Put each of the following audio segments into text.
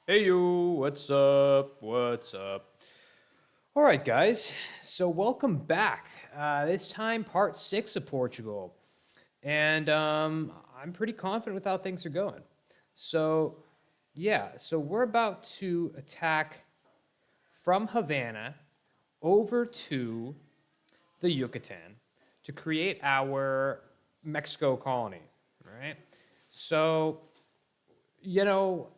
Hey you, what's up? What's up? All right, guys. So welcome back. This time, part six of Portugal, and I'm pretty confident with how things are going. So yeah, so we're about to attack from Havana over to the Yucatan to create our Mexico colony. All right. So you know,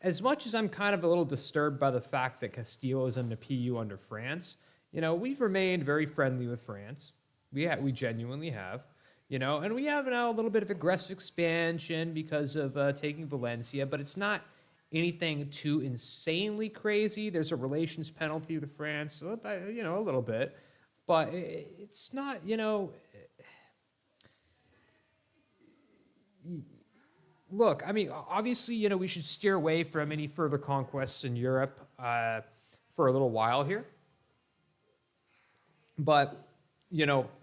as much as I'm kind of a little disturbed by the fact that Castile is in the PU under France, we've remained very friendly with France. We genuinely have, and we have now a little bit of aggressive expansion because of taking Valencia, but it's not anything too insanely crazy. There's a relations penalty with France, a little bit, but it's not, look, I mean, obviously, we should steer away from any further conquests in Europe for a little while here. But,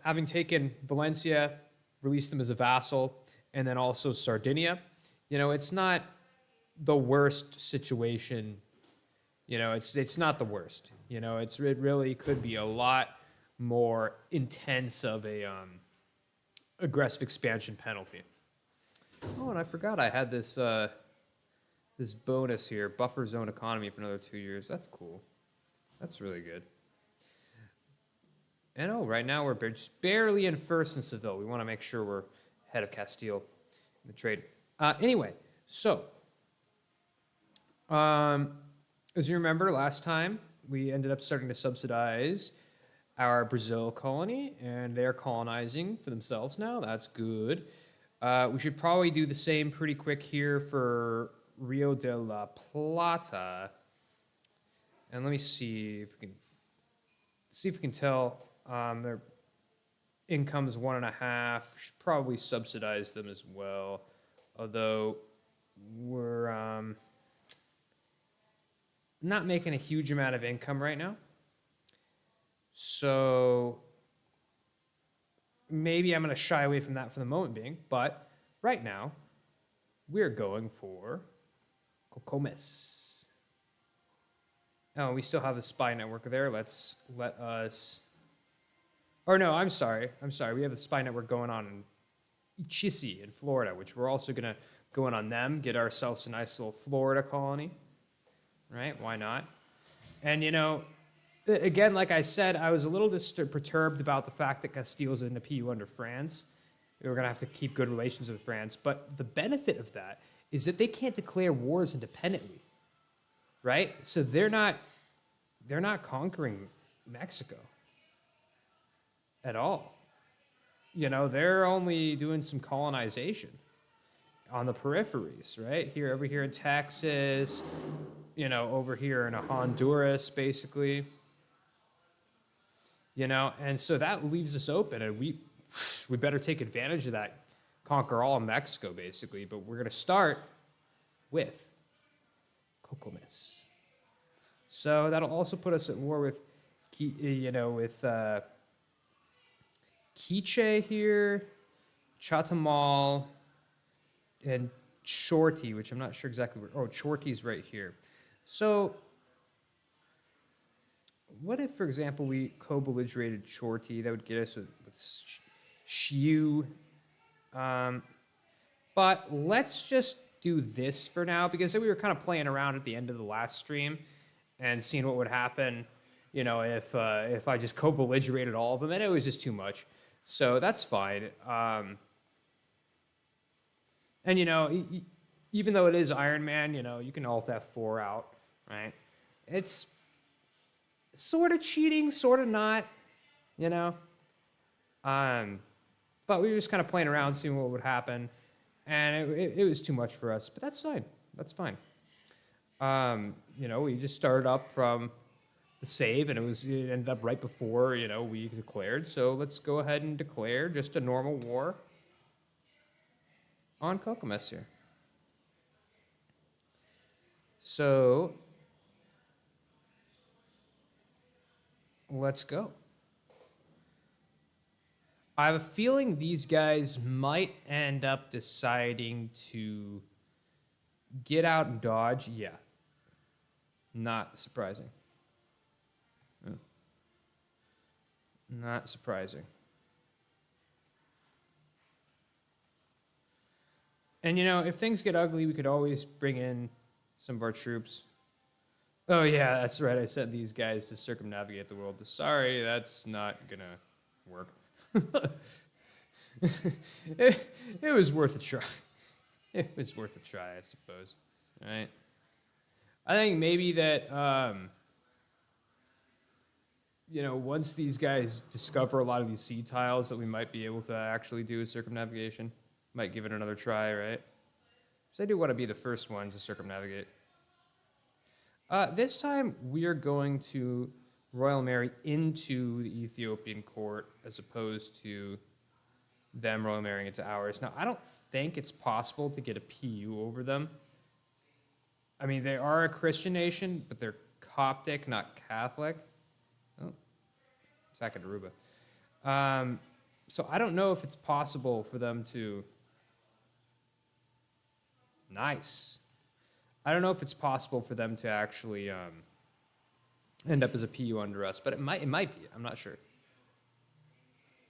having taken Valencia, released them as a vassal, and then also Sardinia, it's not the worst situation. It's not the worst. It really could be a lot more intense of a aggressive expansion penalty. Oh, and I forgot I had this bonus here, buffer zone economy for another 2 years. That's cool. That's really good. And right now we're just barely in first in Seville. We want to make sure we're ahead of Castile in the trade. Anyway, so as you remember, last time we ended up starting to subsidize our Brazil colony, and they're colonizing for themselves now. That's good. We should probably do the same pretty quick here for Rio de la Plata. And let me see if we can tell their income is 1.5. Should probably subsidize them as well. Although we're not making a huge amount of income right now. So maybe I'm going to shy away from that for the moment being, but right now, we're going for Cocomis. Oh, we still have the spy network there. Let us... Or no, I'm sorry. We have the spy network going on in Ichisi in Florida, which we're also going to go in on them, get ourselves a nice little Florida colony. Right? Why not? And, again, like I said, I was a little perturbed about the fact that Castile's in the PU under France. We were going to have to keep good relations with France. But the benefit of that is that they can't declare wars independently, right? So they're not conquering Mexico at all. They're only doing some colonization on the peripheries, right? Over here in Texas, over here in Honduras, basically. And so that leaves us open, and we better take advantage of that, conquer all of Mexico, basically. But we're going to start with Cocomis. So that'll also put us at war with, Quiche here, Chatamal, and Chorty, which I'm not sure exactly where. Oh, Chorty's right here. So what if, for example, we co-belligerated Chorty? That would get us with Shiu. But let's just do this for now, because we were kind of playing around at the end of the last stream and seeing what would happen, if I just co-belligerated all of them, and it was just too much. So that's fine. And, even though it is Ironman, you can Alt F4 out, right? It's sort of cheating, sort of not, But we were just kind of playing around, seeing what would happen. And it was too much for us, but that's fine. That's fine. We just started up from the save, and it ended up right before, we declared. So let's go ahead and declare just a normal war on Cocomis here. So let's go. I have a feeling these guys might end up deciding to get out and dodge. Yeah. Not surprising. Not surprising. And, you know, if things get ugly, we could always bring in some of our troops. Oh, yeah, that's right. I sent these guys to circumnavigate the world. Sorry, that's not going to work. it was worth a try. It was worth a try, I suppose. All right. I think maybe that, you know, once these guys discover a lot of these sea tiles, that we might be able to actually do a circumnavigation. Might give it another try, right? Because I do want to be the first one to circumnavigate. This time, we are going to Royal Mary into the Ethiopian court as opposed to them Royal Marying into ours. Now, I don't think it's possible to get a PU over them. I mean, they are a Christian nation, but they're Coptic, not Catholic. Oh, it's back in Aruba. So I don't know if it's possible for them to... Nice. I don't know if it's possible for them to actually end up as a PU under us, but it might be. I'm not sure.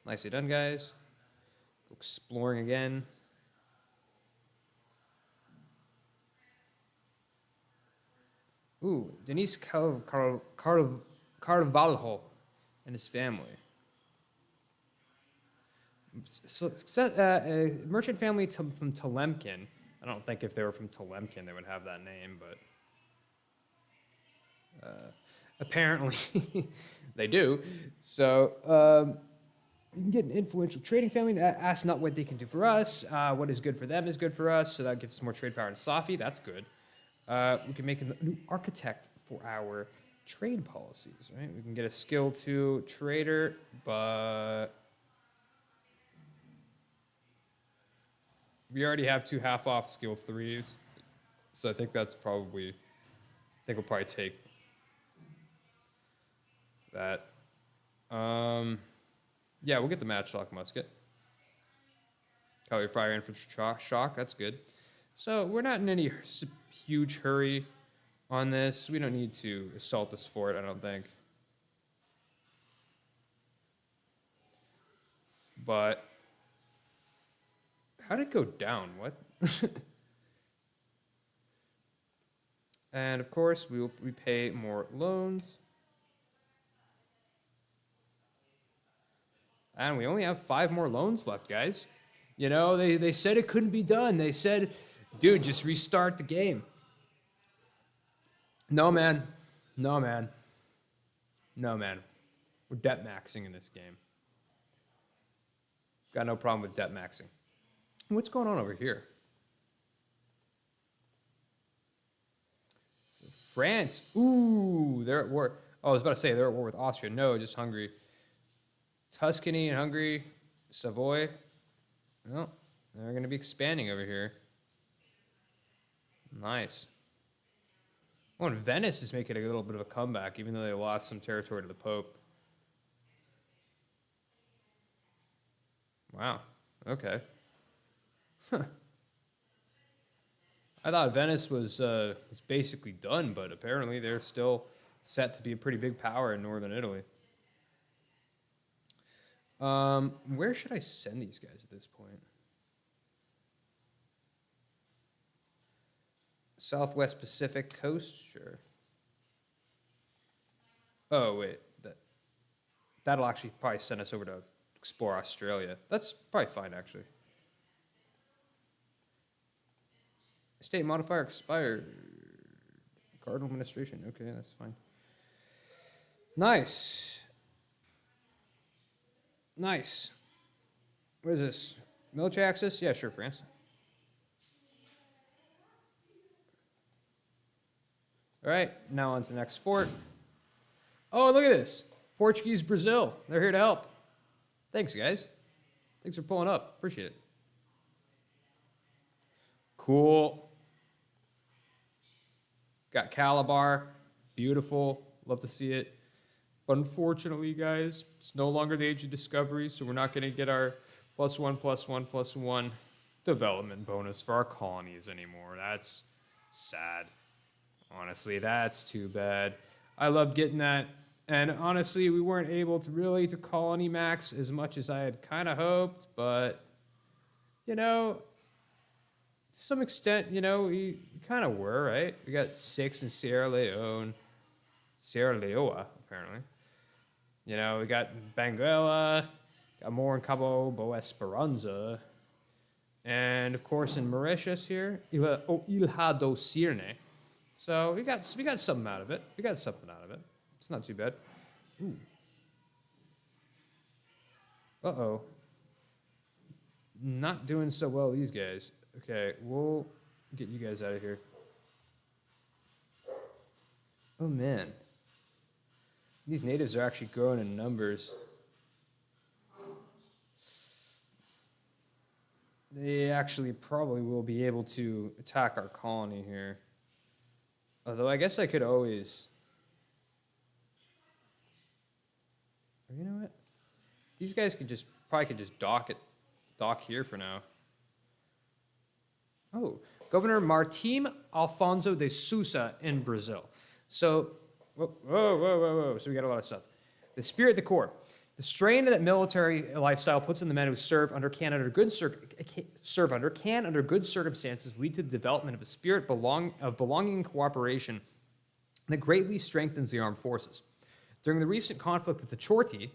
Nicely done, guys. Exploring again. Ooh, Denise Carvalho and his family. So, a merchant family from Telemkin. I don't think if they were from Telemkin they would have that name, but apparently they do. So you can get an influential trading family. Ask not what they can do for us. What is good for them is good for us. So that gets more trade power in Safi. That's good. We can make a new architect for our trade policies, right? We can get a skill 2 trader, but we already have 2 half-off skill 3s. So I think that's probably, we'll probably take that. Yeah, we'll get the matchlock musket. Cavalry fire infantry shock, that's good. So we're not in any huge hurry on this. We don't need to assault this fort, I don't think. But how did it go down? What? And of course, we will repay more loans. And we only have 5 more loans left, guys. You know, they said it couldn't be done. They said, dude, just restart the game. No, man. No, man. No, man. We're debt maxing in this game. Got no problem with debt maxing. What's going on over here? So France. Ooh, they're at war. Oh, I was about to say they're at war with Austria. No, just Hungary. Tuscany and Hungary. Savoy. No, they're going to be expanding over here. Nice. Oh, and Venice is making a little bit of a comeback, even though they lost some territory to the Pope. Wow. Okay. Huh. I thought Venice was basically done, but apparently they're still set to be a pretty big power in northern Italy. Where should I send these guys at this point? Southwest Pacific coast? Sure. Oh, wait. That'll actually probably send us over to explore Australia. That's probably fine, actually. State modifier expired. Cardinal administration. Okay, that's fine. Nice. Nice. What is this? Military access? Yeah, sure, France. All right, now on to the next fort. Oh, look at this. Portuguese Brazil. They're here to help. Thanks, guys. Thanks for pulling up. Appreciate it. Cool. Got Calabar. Beautiful. Love to see it. But unfortunately, guys, it's no longer the age of discovery, so we're not going to get our +1/+1/+1 development bonus for our colonies anymore. That's sad. Honestly, that's too bad. I loved getting that. And honestly, we weren't able to really to colony max as much as I had kind of hoped, but you know, to some extent, you know, we kind of were, right? We got 6 in Sierra Leone, Sierra Leoa, apparently. You know, we got Benguela, got more in Cabo Bo Esperanza, and of course in Mauritius here, Ilha do Cirne. So we got something out of it. We got something out of it. It's not too bad. Ooh. Uh-oh. Not doing so well, these guys. Okay, we'll get you guys out of here. Oh, man. These natives are actually growing in numbers. They actually probably will be able to attack our colony here. Although I guess I could always... You know what? These guys could just dock here for now. Oh, Governor Martim Alfonso de Sousa in Brazil. So, whoa. So we got a lot of stuff. The spirit, the core. The strain that military lifestyle puts on the men who serve under can under good circumstances lead to the development of a spirit of belonging and cooperation that greatly strengthens the armed forces. During the recent conflict with the Chorti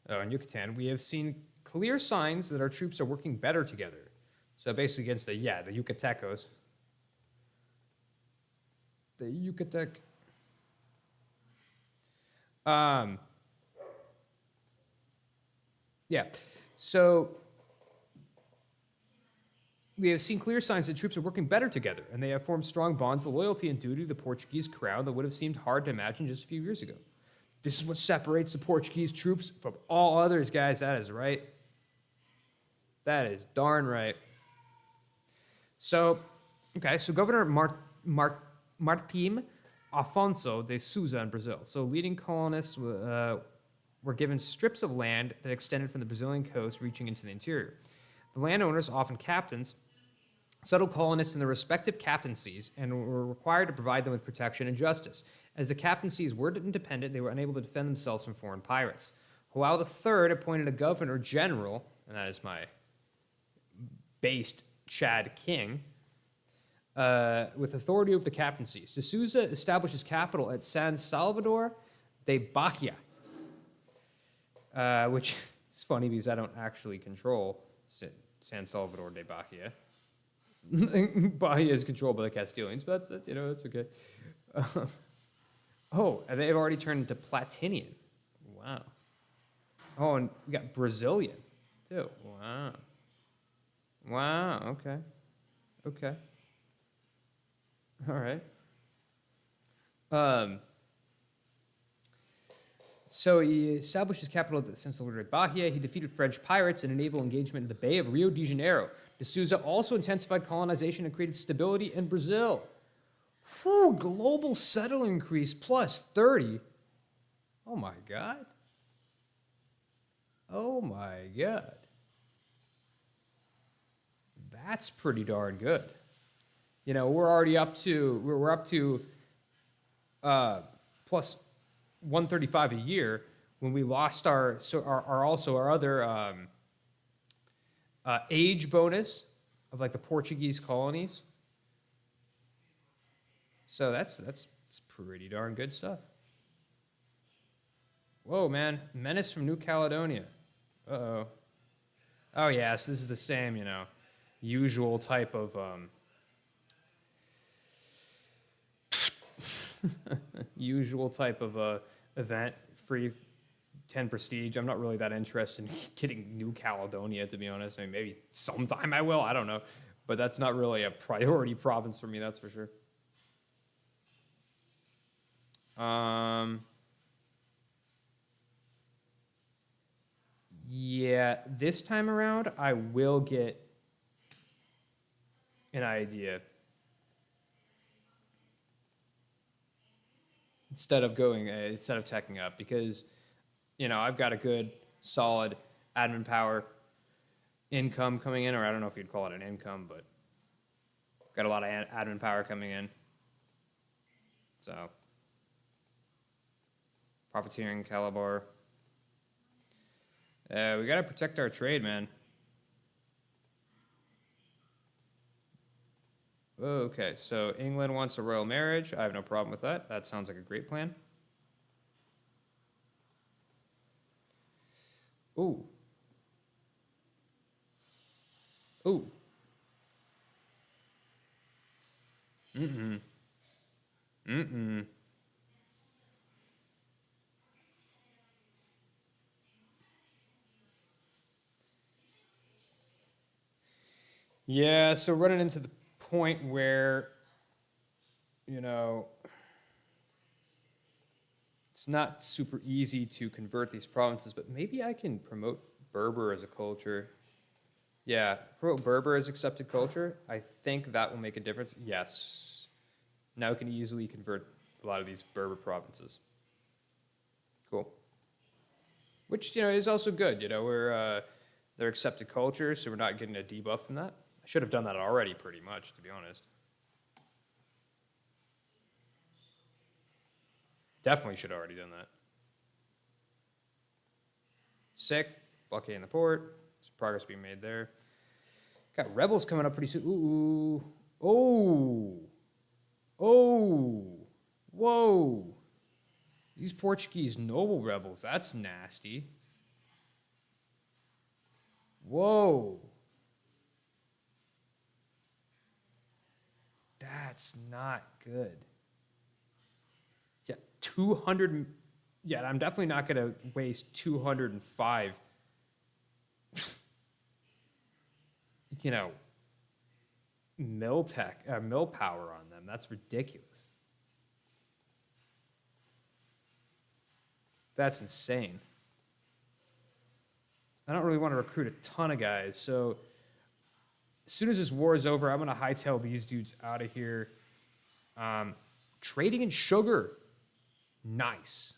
in Yucatan, we have seen clear signs that our troops are working better together. So basically against the Yucatecos. The Yucatec. So we have seen clear signs that troops are working better together, and they have formed strong bonds of loyalty and duty to the Portuguese crown that would have seemed hard to imagine just a few years ago. This is what separates the Portuguese troops from all others, guys. That is right. That is darn right. So, okay, so Governor Martim Afonso de Sousa in Brazil. So leading colonists were given strips of land that extended from the Brazilian coast reaching into the interior. The landowners, often captains, settled colonists in their respective captaincies and were required to provide them with protection and justice. As the captaincies were independent, they were unable to defend themselves from foreign pirates. João III appointed a governor general, and that is my based Chad king, with authority over the captaincies. De Souza established his capital at San Salvador de Bahia, which is funny because I don't actually control San Salvador de Bahia. Bahia is controlled by the Castilians, but that's, you know, it's okay. Oh, and they've already turned into Platinian. Wow. Oh, and we got Brazilian, too. Wow. Wow, okay. Okay. All right. So he established his capital at San Salvador de Bahia. He defeated French pirates and enabled engagement in the Bay of Rio de Janeiro. De Souza also intensified colonization and created stability in Brazil. Whew, global settle increase plus 30. Oh my God. Oh my God. That's pretty darn good. You know, we're already up to plus 135 a year when we lost our other age bonus of like the Portuguese colonies. So that's pretty darn good stuff. Whoa, man. Menace from New Caledonia. Uh-oh. Oh, yeah, so this is the same, you know, usual type of event, free 10 prestige. I'm not really that interested in getting New Caledonia, to be honest. I mean, maybe sometime I will, I don't know. But that's not really a priority province for me, that's for sure. Yeah, this time around, I will get an idea. Instead of teching up, because, you know, I've got a good, solid admin power income coming in, or I don't know if you'd call it an income, but got a lot of admin power coming in. So, profiteering, Calabar. We gotta protect our trade, man. Okay, so England wants a royal marriage. I have no problem with that. That sounds like a great plan. Ooh. Ooh. Mm-mm. Mm-mm. Yeah, so running into the point where, you know, it's not super easy to convert these provinces, but maybe I can promote Berber as a culture. Yeah, promote Berber as accepted culture. I think that will make a difference. Yes. Now we can easily convert a lot of these Berber provinces. Cool. Which, is also good. They're accepted culture, so we're not getting a debuff from that. I should have done that already, pretty much, to be honest. Definitely should have already done that. Sick. Blockading the port. Some progress being made there. Got rebels coming up pretty soon. Ooh. Oh. Oh. Whoa. These Portuguese noble rebels. That's nasty. Whoa. That's not good. Yeah, 200. Yeah, I'm definitely not going to waste 205, mill power on them. That's ridiculous. That's insane. I don't really want to recruit a ton of guys, so as soon as this war is over, I'm going to hightail these dudes out of here. Trading in sugar. Nice.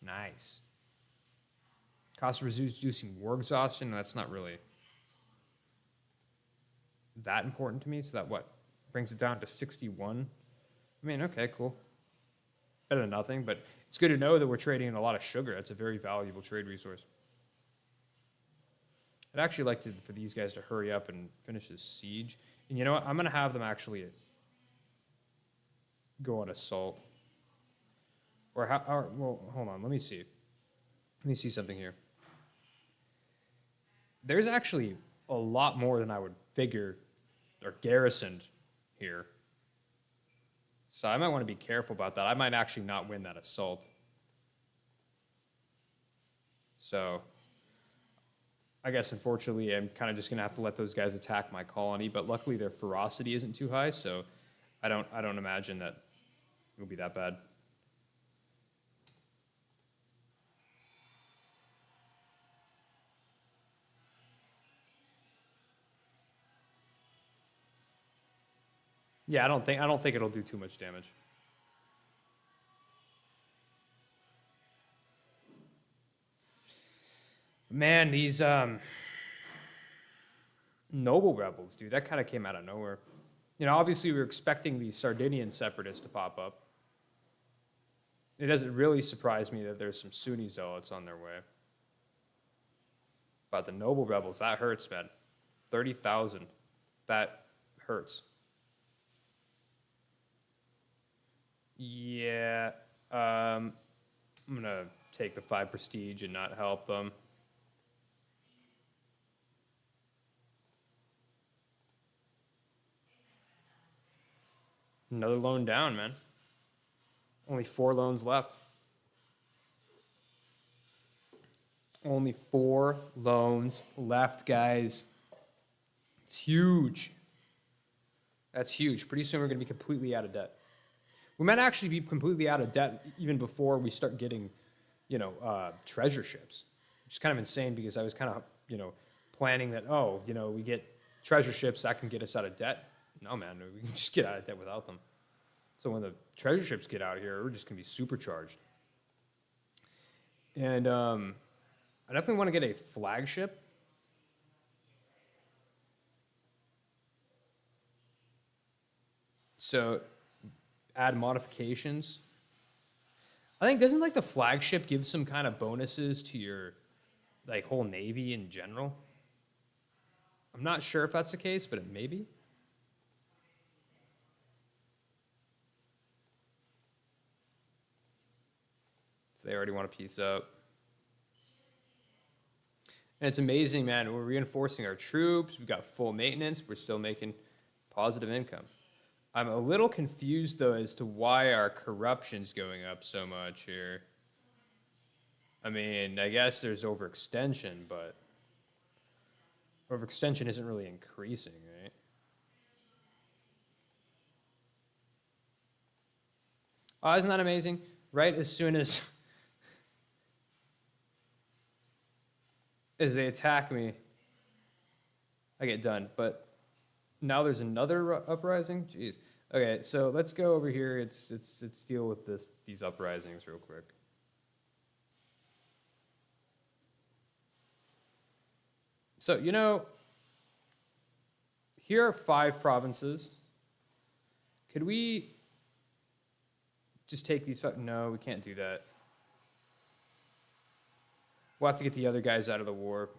Nice. Cost of reducing war exhaustion. That's not really that important to me. So that brings it down to 61. I mean, okay, cool. Better than nothing, but it's good to know that we're trading in a lot of sugar. That's a very valuable trade resource. I'd actually like for these guys to hurry up and finish this siege. And you know what? I'm going to have them actually go on assault. Well, hold on. Let me see. Let me see something here. There's actually a lot more than I would figure are garrisoned here. So I might want to be careful about that. I might actually not win that assault. So I guess, unfortunately, I'm kind of just going to have to let those guys attack my colony. But luckily, their ferocity isn't too high, so I don't imagine that it'll be that bad. Yeah, I don't think it'll do too much damage. Man, these noble rebels, dude, that kind of came out of nowhere. Obviously we were expecting the Sardinian separatists to pop up. It doesn't really surprise me that there's some Sunni zealots on their way. But the noble rebels, that hurts, man. 30,000. That hurts. Yeah. I'm going to take the 5 prestige and not help them. Another loan down, man. Only 4 loans left. Only 4 loans left, guys. It's huge. That's huge. Pretty soon we're going to be completely out of debt. We might actually be completely out of debt even before we start getting, treasure ships. Which is kind of insane because I was kind of, planning that, we get treasure ships that can get us out of debt. No, man, we can just get out of debt without them. So when the treasure ships get out here, we're just going to be supercharged. And I definitely want to get a flagship. So add modifications. I think doesn't like the flagship give some kind of bonuses to your like whole navy in general? I'm not sure if that's the case, but it may be. So they already want to piece up. And it's amazing, man. We're reinforcing our troops. We've got full maintenance. We're still making positive income. I'm a little confused, though, as to why our corruption's going up so much here. I mean, I guess there's overextension, but overextension isn't really increasing, right? Oh, isn't that amazing? Right as soon as they attack me, I get done. But now there's another uprising? Jeez. Okay, so let's go over here. Let's deal with these uprisings real quick. So, you know, here are 5 provinces. Could we just take these? No, we can't do that. We'll have to get the other guys out of the war.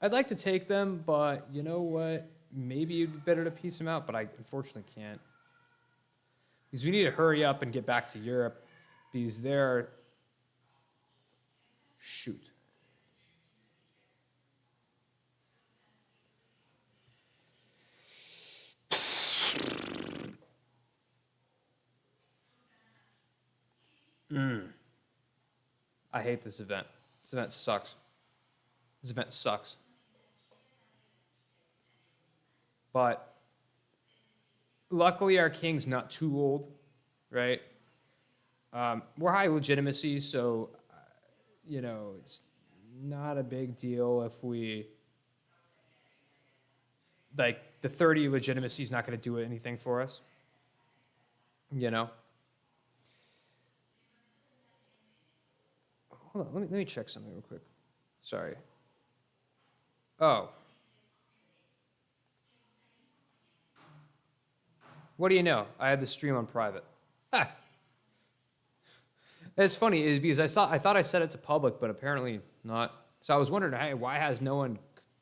I'd like to take them, but you know what? Maybe it'd be better to piece them out, but I unfortunately can't. Because we need to hurry up and get back to Europe, because they're... Shoot. I hate this event. This event sucks. This event sucks. But luckily our king's not too old, right? We're high legitimacy, so, you know, it's not a big deal if we... Like, the 30 legitimacy is not going to do anything for us. You know? Hold on, let me check something real quick. Sorry. Oh. What do you know? I had the stream on private. Ah. It's funny because I thought I set it to public, but apparently not. So I was wondering, hey, why has no one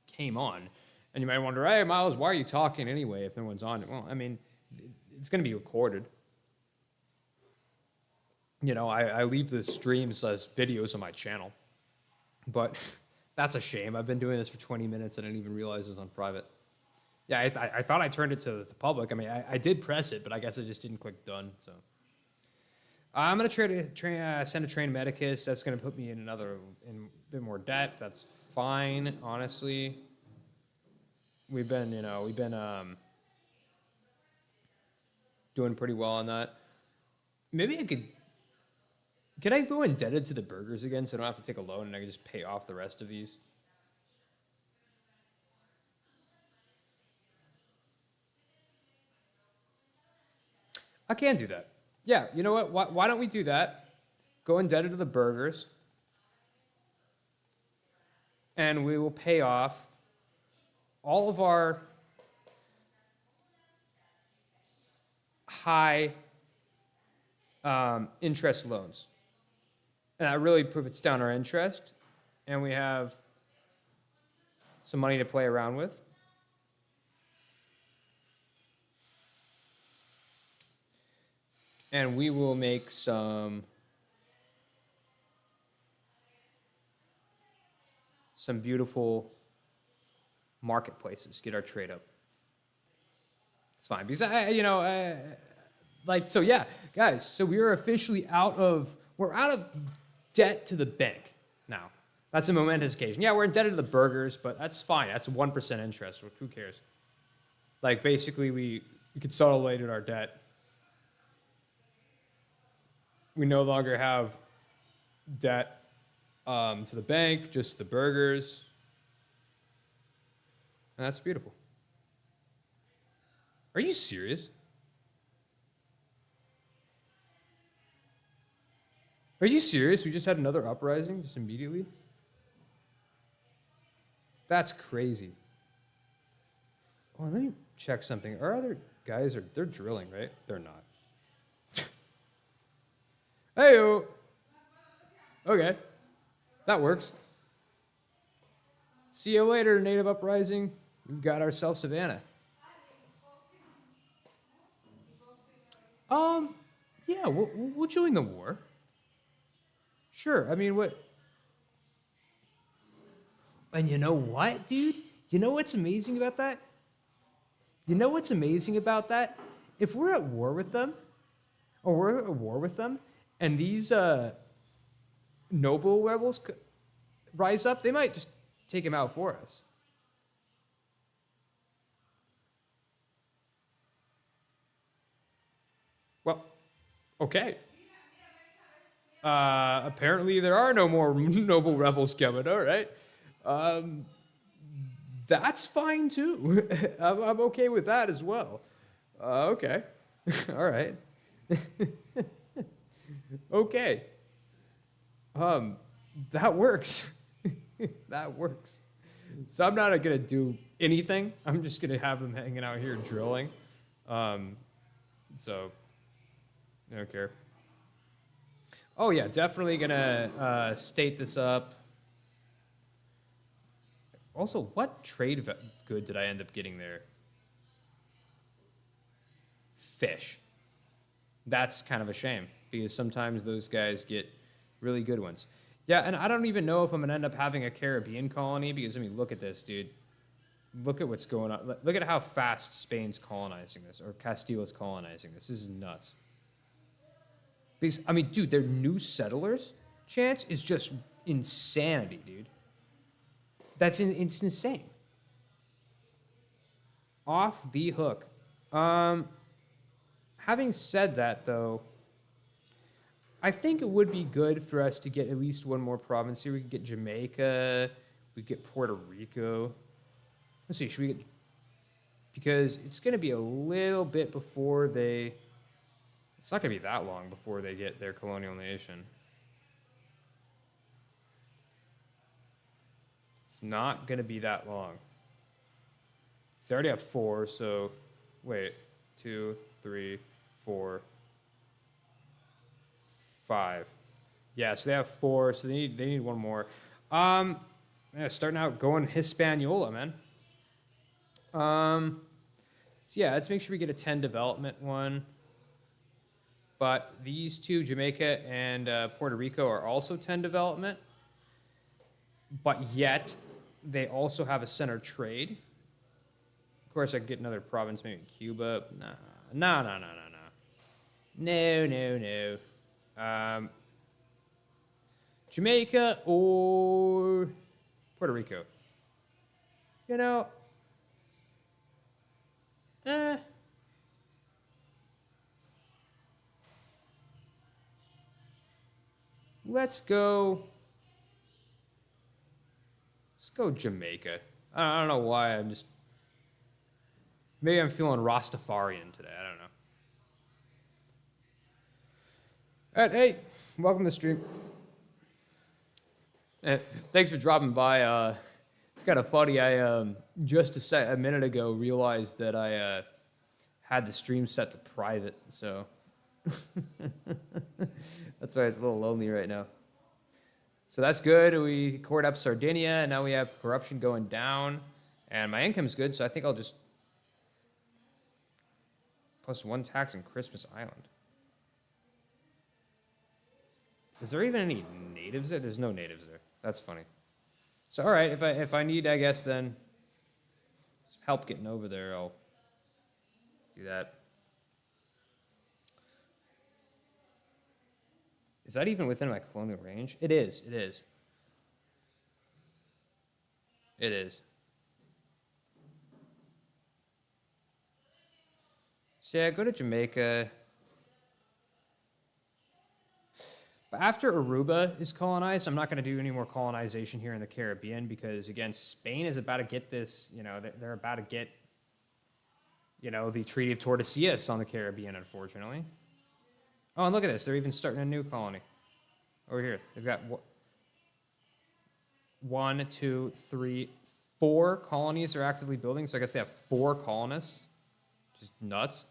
came on? And you might wonder, hey, Miles, why are you talking anyway if no one's on it? Well, I mean, it's going to be recorded. You know, I leave the streams as videos on my channel. But that's a shame. I've been doing this for 20 minutes. I didn't even realize it was on private. Yeah, I thought I turned it to the public. I mean, I did press it, but I guess I just didn't click done. So I'm going to send a trained medicus. That's going to put me in a bit more debt. That's fine, honestly. We've been doing pretty well on that. Maybe I could I go indebted to the burgers again so I don't have to take a loan and I can just pay off the rest of these? I can do that. Yeah, you know what? Why don't we do that? Go indebted to the burgers. And we will pay off all of our high interest loans. And that really puts down our interest. And we have some money to play around with. And we will make some beautiful marketplaces, get our trade up. It's fine because so yeah, guys. So we're officially out of debt to the bank now. That's a momentous occasion. Yeah, we're indebted to the burgers, but that's fine. That's 1% interest. Who cares? Like basically, we consolidated our debt. We no longer have debt to the bank, just the burgers. And that's beautiful. Are you serious? Are you serious? We just had another uprising just immediately? That's crazy. Oh, let me check something. Our other guys they're drilling, right? They're not. Hey-o. Okay. That works. See you later, Native Uprising. We've got ourselves Savannah. Yeah, we'll join the war. Sure. I mean, what? And you know what, dude? You know what's amazing about that? You know what's amazing about that? If we're at war with them, and these noble rebels rise up, they might just take him out for us. Well, okay. Apparently there are no more noble rebels coming. All right. That's fine too. I'm okay with that as well. Okay. All right. Okay. That works. That works. So I'm not gonna do anything. I'm just gonna have them hanging out here drilling. So I don't care. Oh yeah, definitely gonna state this up. Also, what trade good did I end up getting there? Fish. That's kind of a shame because sometimes those guys get really good ones. Yeah, and I don't even know if I'm gonna end up having a Caribbean colony because I mean, look at this, dude. Look at what's going on. Look at how fast Spain's colonizing this, or Castile's colonizing this. This is nuts. Because I mean, dude, their new settlers chance is just insanity, dude. It's insane. Off the hook. Having said that, though, I think it would be good for us to get at least one more province here. We could get Jamaica. We could get Puerto Rico. Let's see, should we get... Because it's going to be a little bit before they... It's not going to be that long before they get their colonial nation. It's not going to be that long. They already have 4, so... Wait. 2, 3, 4, 5. Yeah, so they have 4, so they need one more. Yeah, starting out going Hispaniola, man. So yeah, let's make sure we get a 10 development one. But these two, Jamaica and Puerto Rico, are also 10 development. But yet, they also have a center trade. Of course, I could get another province, maybe Cuba. No. Jamaica or Puerto Rico. You know, let's go Jamaica. I don't know why. Maybe I'm feeling Rastafarian today. I don't know. All right, hey, welcome to the stream. Thanks for dropping by. It's kind of funny. I just a minute ago realized that I had the stream set to private, so that's why it's a little lonely right now. So that's good. We cored up Sardinia, and now we have corruption going down, and my income's good, so I think I'll just +1 tax in Christmas Island. Is there even any natives there? There's no natives there. That's funny. So all right, if I need, I guess then help getting over there, I'll do that. Is that even within my colonial range? It is. It is. It is. So yeah, go to Jamaica. But after Aruba is colonized, I'm not going to do any more colonization here in the Caribbean because, again, Spain is about to get this, they're about to get, the Treaty of Tordesillas on the Caribbean, unfortunately. Oh, and look at this. They're even starting a new colony over here. They've got 1, 2, 3, 4 colonies they're actively building. So I guess they have 4 colonists. Just nuts.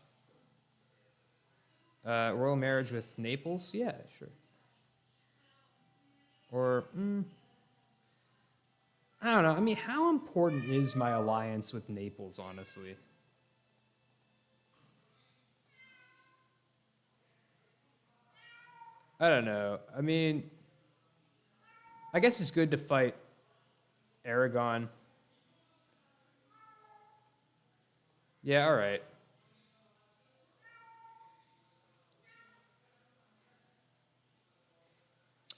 Royal marriage with Naples? Yeah, sure. Or, I don't know. I mean, how important is my alliance with Naples, honestly? I don't know. I mean, I guess it's good to fight Aragon. Yeah, all right.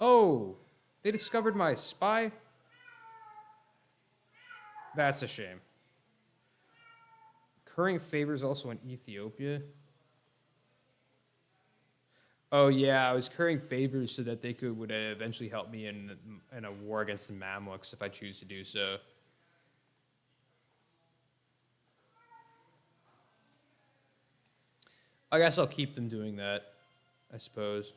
Oh, they discovered my spy? That's a shame. Currying favors also in Ethiopia. Oh yeah, I was currying favors so that they would eventually help me in a war against the Mamluks if I choose to do so. I guess I'll keep them doing that, I suppose.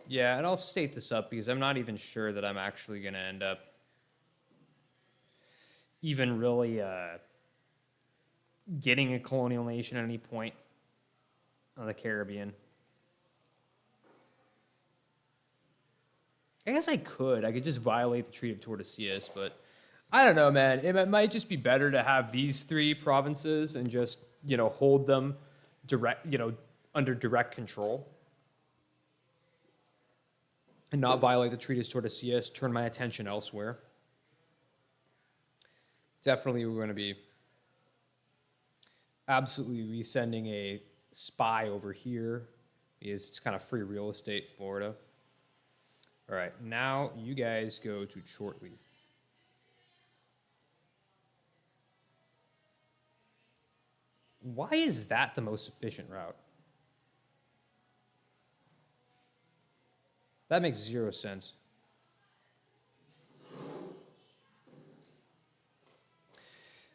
Yeah, and I'll state this up because I'm not even sure that I'm actually going to end up even really getting a colonial nation at any point on the Caribbean. I guess I could. I could just violate the Treaty of Tordesillas, but I don't know, man. It might just be better to have these three provinces and just, hold them under direct control and not violate the Treaty of Tordesillas, turn my attention elsewhere. Definitely we're going to be absolutely resending a spy over here because it's kind of free real estate, Florida. All right, now you guys go to Shortly. Why is that the most efficient route? That makes zero sense.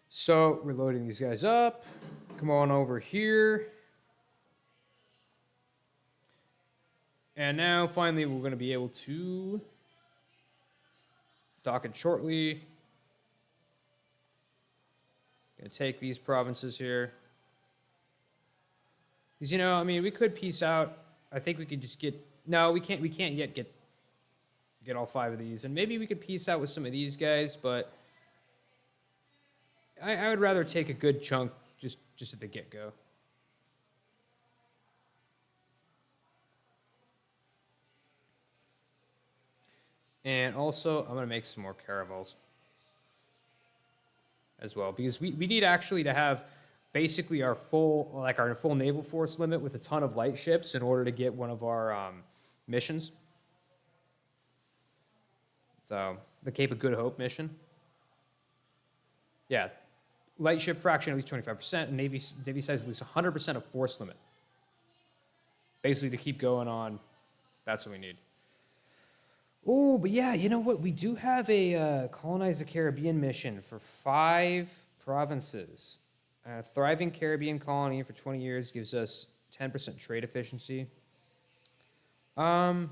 So we're loading these guys up. Come on over here. And now, finally, we're going to be able to dock it shortly. Going to take these provinces here. Because, I mean, we could peace out. I think we could just get... No, we can't yet get all 5 of these. And maybe we could peace out with some of these guys, but I would rather take a good chunk just at the get-go. And also, I'm going to make some more caravels as well, because we need actually to have basically our full naval force limit with a ton of light ships in order to get one of our missions. So, the Cape of Good Hope mission. Yeah, light ship fraction at least 25%, and Navy size at least 100% of force limit. Basically, to keep going on, that's what we need. Oh, but yeah, you know what? We do have a Colonize the Caribbean mission for 5 provinces. A thriving Caribbean colony for 20 years gives us 10% trade efficiency. I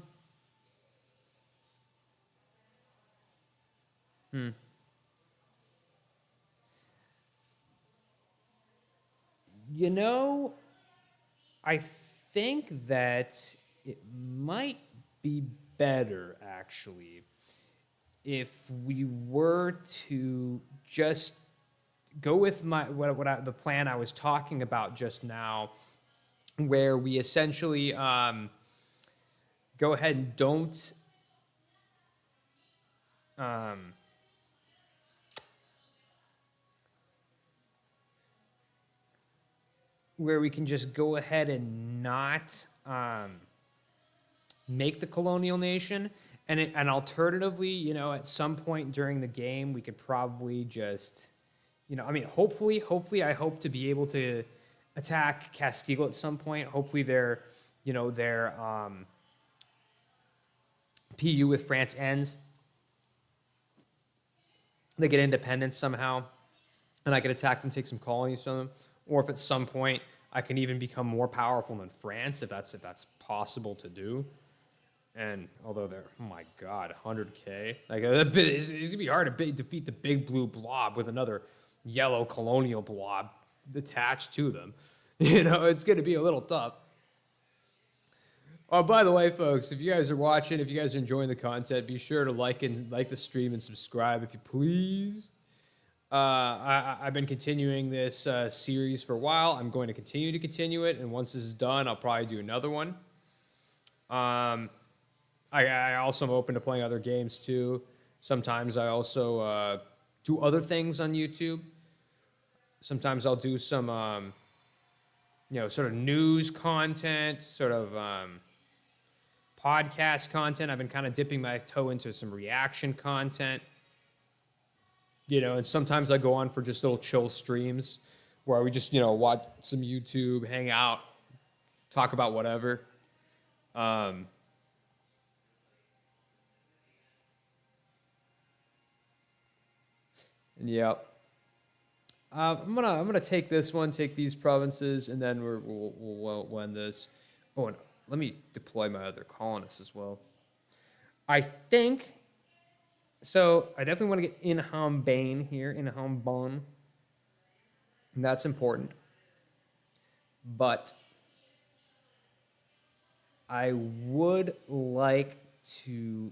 think that it might be better, actually, if we were to just go with the plan I was talking about just now, where we essentially go ahead and don't where we can just go ahead and not make the colonial nation, and alternatively, at some point during the game, we could probably just, hopefully, I hope to be able to attack Castile at some point. Hopefully, their PU with France ends. They get independence somehow, and I could attack them, take some colonies from them. Or if at some point I can even become more powerful than France, if that's possible to do. And although they're, oh my God, 100K. Like, it's going to be hard to defeat the big blue blob with another yellow colonial blob attached to them. It's going to be a little tough. Oh, by the way, folks, if you guys are watching, if you guys are enjoying the content, be sure to like the stream and subscribe if you please. I've been continuing this series for a while. I'm going to continue it, and once this is done, I'll probably do another one. I also am open to playing other games too. Sometimes I also do other things on YouTube. Sometimes I'll do some, sort of news content, sort of podcast content. I've been kind of dipping my toe into some reaction content. And sometimes I go on for just little chill streams where we just, watch some YouTube, hang out, talk about whatever. Yeah. I'm gonna take this one, take these provinces, and then we'll end this. Oh, and let me deploy my other colonists as well. I think. So I definitely want to get Inhambane here, Inhambane. And that's important. But I would like to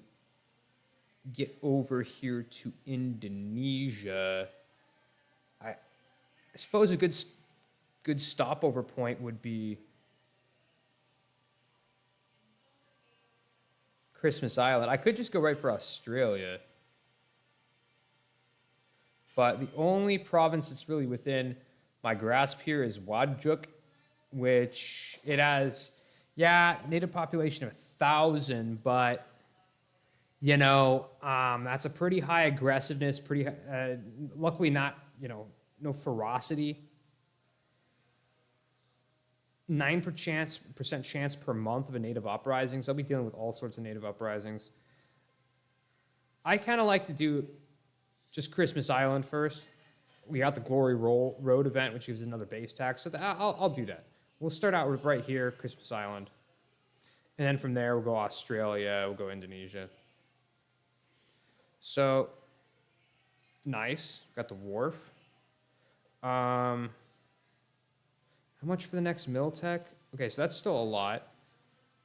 get over here to Indonesia. I suppose a good stopover point would be Christmas Island. I could just go right for Australia. But the only province that's really within my grasp here is Wadjuk, which it has, native population of 1,000, but, that's a pretty high aggressiveness, luckily not, no ferocity. 9% chance per month of a native uprising, so I'll be dealing with all sorts of native uprisings. I kind of like to do just Christmas Island first. We got the Glory Road event, which gives another base tax. So I'll do that. We'll start out with right here, Christmas Island. And then from there, we'll go Australia, we'll go Indonesia. So, nice. Got the wharf. How much for the next mill tech? Okay, so that's still a lot.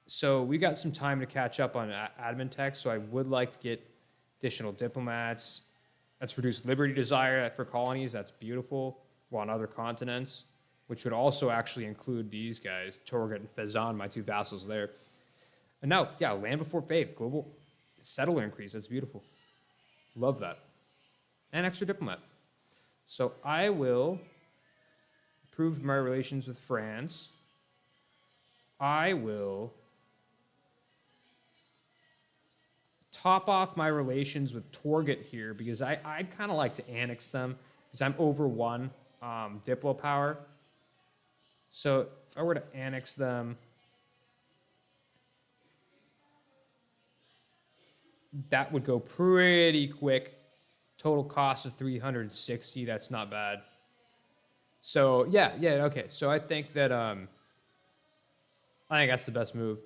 So we got some time to catch up on admin tech, so I would like to get additional diplomats. That's reduced liberty desire for colonies. That's beautiful. Well, on other continents, which would also actually include these guys, Torgat and Fezan, my two vassals there. And now, land before faith, global settler increase. That's beautiful. Love that. And extra diplomat. So I will improve my relations with France. I will top off my relations with Torgat here because I'd kind of like to annex them because I'm over one diplo power. So if I were to annex them, that would go pretty quick. Total cost of 360. That's not bad. So okay. So I think that I think that's the best move.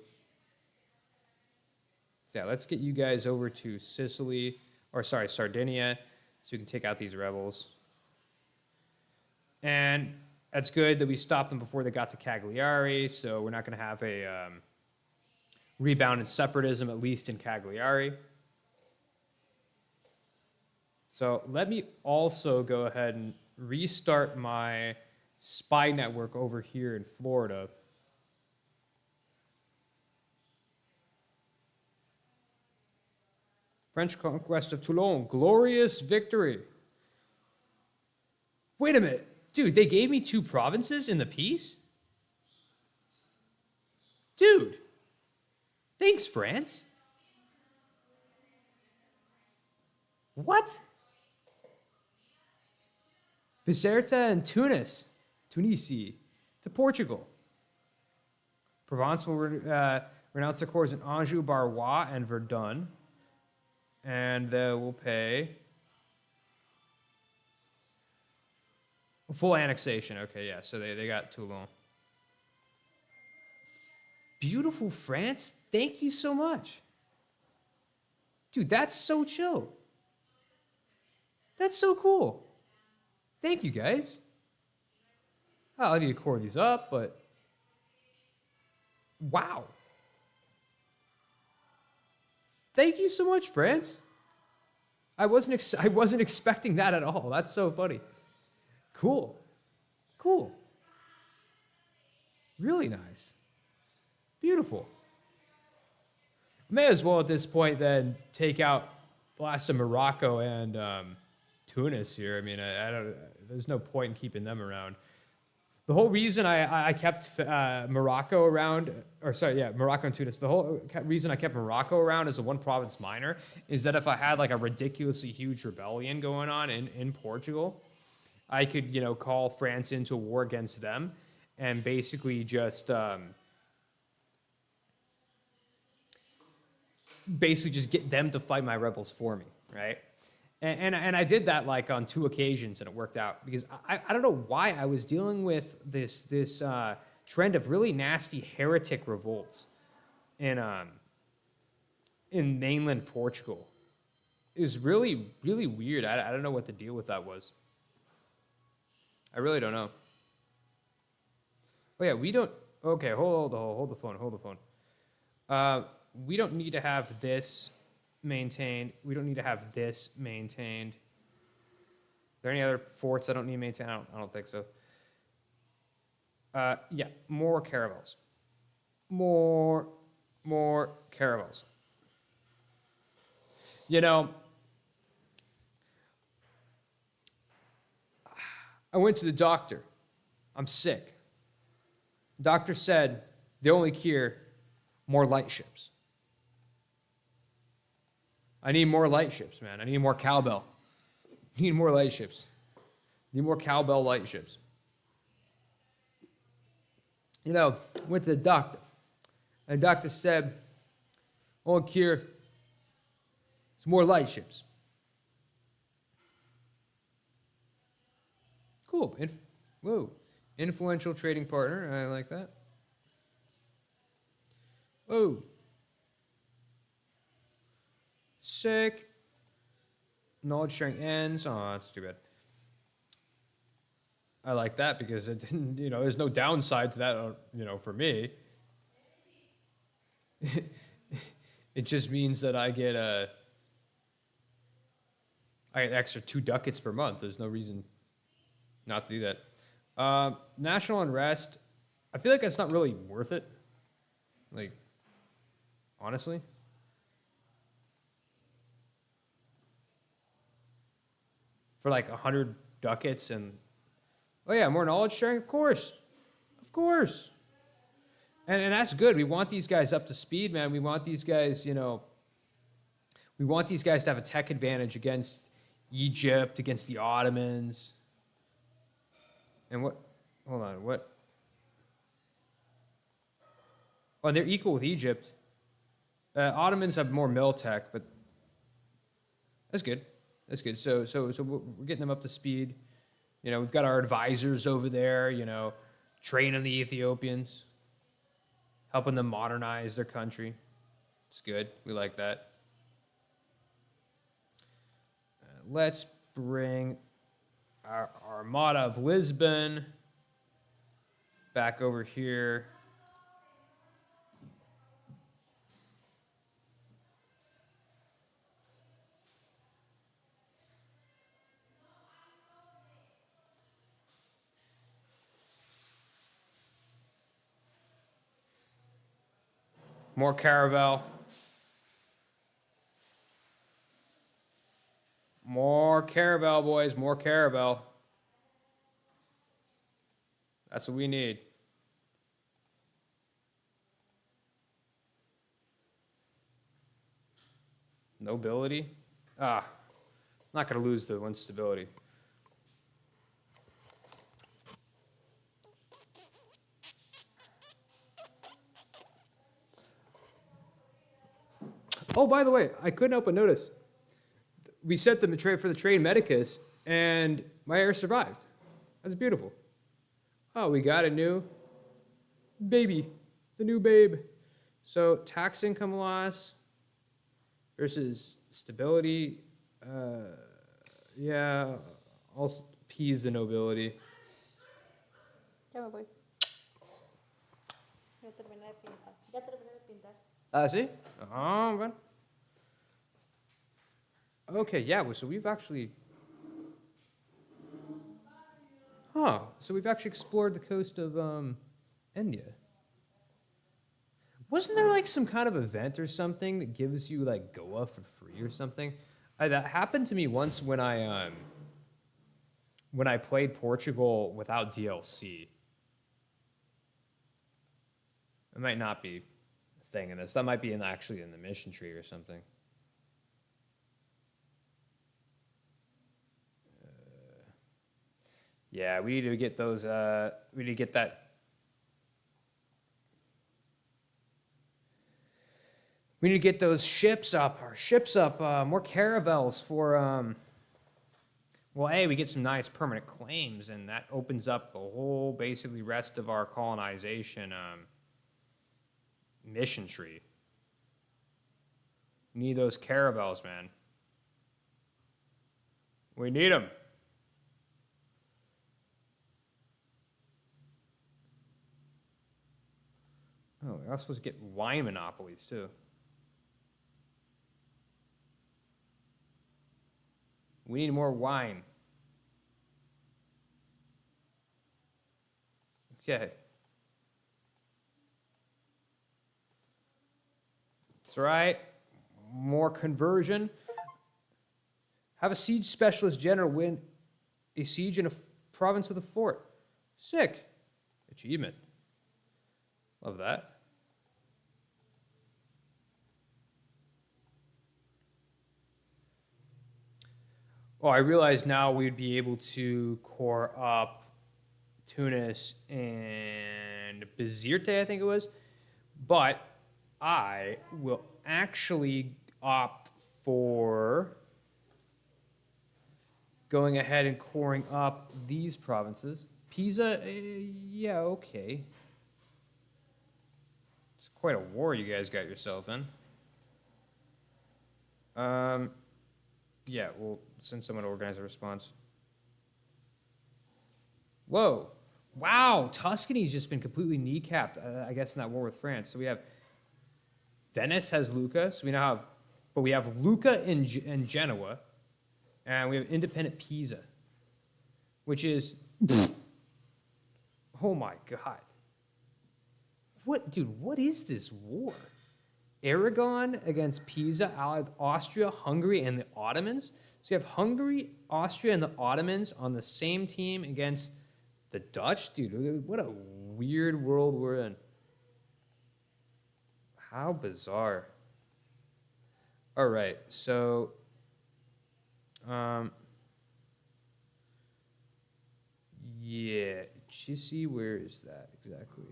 So let's get you guys over to Sardinia, so we can take out these rebels. And that's good that we stopped them before they got to Cagliari, so we're not going to have a rebound in separatism, at least in Cagliari. So let me also go ahead and restart my spy network over here in Florida. French conquest of Toulon, glorious victory. Wait a minute. Dude, they gave me 2 provinces in the peace? Dude. Thanks, France. What? Biserta and Tunisi, to Portugal. Provence will renounce their cores in Anjou, Barrois, and Verdun. And we'll pay full annexation. Okay, yeah, so they got Toulon. Beautiful France. Thank you so much. Dude, that's so chill. That's so cool. Thank you, guys. Oh, I need to core these up, but wow. Thank you so much, France. I wasn't expecting that at all. That's so funny. Cool. Cool. Really nice. Beautiful. May as well at this point then take out the last of Morocco and Tunis here. I mean, I don't. There's no point in keeping them around. The whole reason I kept Morocco around, or sorry, yeah, Morocco and Tunis. The whole reason I kept Morocco around as a one province minor is that if I had like a ridiculously huge rebellion going on in Portugal, I could, call France into a war against them and basically just get them to fight my rebels for me, right? And I did that like on 2 occasions and it worked out because I don't know why I was dealing with this trend of really nasty heretic revolts in mainland Portugal. It was really, really weird. I don't know what the deal with that was. I really don't know. Oh yeah, we don't. Okay, hold the phone. We don't need to have this maintained. We don't need to have this maintained. Are there any other forts I don't need maintained? I don't think so. Yeah, more caravels. More caravels. I went to the doctor. I'm sick. The doctor said the only cure, more light ships. I need more light ships, man. I need more cowbell. I need more light ships. I need more cowbell light ships. Went to the doctor. And the doctor said, only cure is more light ships. Cool. Whoa. Influential trading partner. I like that. Whoa. Sick. Knowledge sharing ends. Oh, that's too bad. I like that because it didn't, there's no downside to that, for me. It just means that I get extra 2 ducats per month. There's no reason not to do that. National unrest. I feel like that's not really worth it. Like, honestly. For like 100 ducats and, oh yeah, more knowledge sharing? Of course. And that's good. We want these guys up to speed, man. We want these guys, we want these guys to have a tech advantage against Egypt, against the Ottomans. And what? Hold on, what? Oh, they're equal with Egypt. Ottomans have more mil tech, but that's good. That's good. So we're getting them up to speed. We've got our advisors over there, training the Ethiopians, helping them modernize their country. It's good. We like that. Let's bring our Armada of Lisbon back over here. More caravel. More caravel, boys. More caravel. That's what we need. Nobility. Not going to lose the one stability. Oh, by the way, I couldn't help but notice. We set the trade for the train Medicus, and my heir survived. That's beautiful. Oh, we got a new baby. The new babe. So tax income loss versus stability. Yeah, I'll appease the nobility. Ya me voy. Ya terminé de pintar. Ya terminé de pintar. Ah, see? Oh, man. Okay, yeah, so we've actually... Huh, so we've actually explored the coast of India. Wasn't there like some kind of event or something that gives you like Goa for free or something? That happened to me once when I played Portugal without DLC. It might not be a thing in this. That might be actually in the mission tree or something. Yeah, we need to get those. We need to get that. We need to get those ships up. Our ships up. More caravels for. Well, A, we get some nice permanent claims, and that opens up the whole basically rest of our colonization mission tree. We need those caravels, man. We need them. Oh, we're also supposed to get wine monopolies, too. We need more wine. Okay. That's right. More conversion. Have a siege specialist general win a siege in a province of the fort. Sick. Achievement. Love that. Oh, I realize now we'd be able to core up Tunis and Bizerte, I think it was. But I will actually opt for going ahead and coring up these provinces. Pisa, yeah, okay. It's quite a war you guys got yourself in. Yeah, we'll send someone to organize a response. Whoa. Wow, Tuscany's just been completely kneecapped, I guess, in that war with France. So we have Venice has Lucca, so we now have, but we have Lucca in Genoa, and we have independent Pisa, which is, oh my God. What, dude, what is this war? Aragon against Pisa, allied with Austria, Hungary, and the Ottomans. So you have Hungary, Austria, and the Ottomans on the same team against the Dutch. Dude, what a weird world we're in. How bizarre. All right, so... yeah, Chissy, where is that exactly?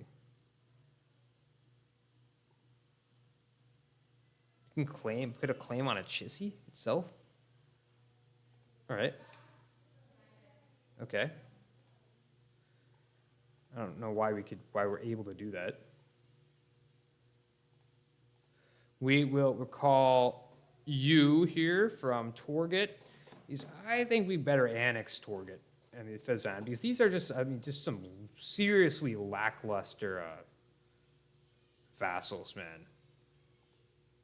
You can put a claim on a Chissy itself? All right. Okay. I don't know why we're able to do that. We will recall you here from Torget. I think we better annex Torget and the Fezzan, because these are just, I mean, just some seriously lackluster vassals, man.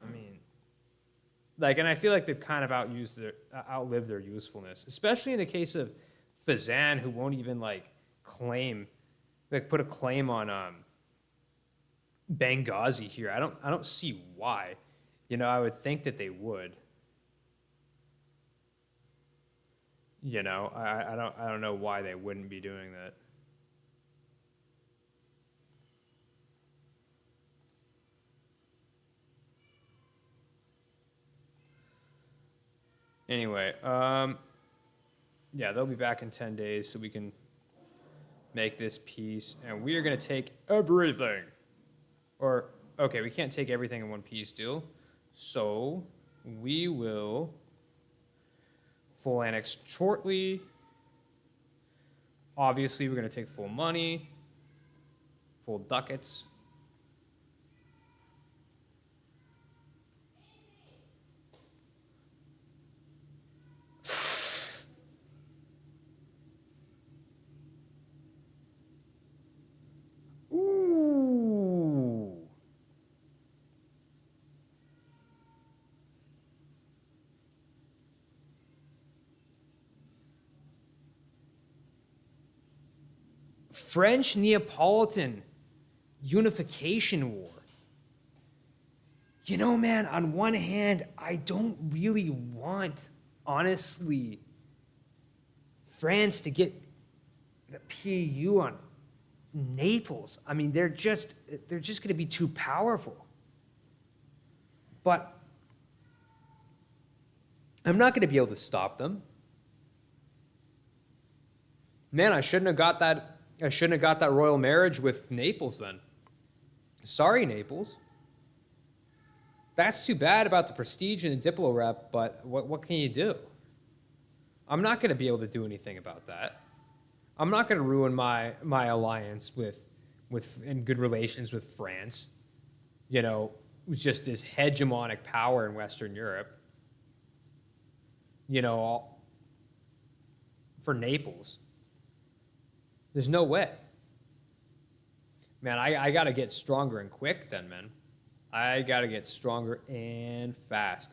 I mean, like, and I feel like they've kind of outlived their usefulness, especially in the case of Fezzan, who won't even like claim, like put a claim on Benghazi here. I don't see why. You know, I would think that they would. You know, I don't know why they wouldn't be doing that. Anyway, yeah, they'll be back in 10 days, so we can make this piece, and we are going to take everything. Or, okay, we can't take everything in one piece deal, so we will full annex shortly. Obviously, we're going to take full money, full ducats. French Neapolitan unification war. You know, man, on one hand, I don't really want, honestly, France to get the PU on Naples. I mean, they're just going to be too powerful. But I'm not going to be able to stop them. Man, I shouldn't have got that royal marriage with Naples then. Sorry, Naples. That's too bad about the prestige and the diplo rep, but what can you do? I'm not going to be able to do anything about that. I'm not going to ruin my alliance with and good relations with France. You know, with just this hegemonic power in Western Europe. You know, for Naples. There's no way. Man, I got to get stronger and quick then, man. I got to get stronger and fast.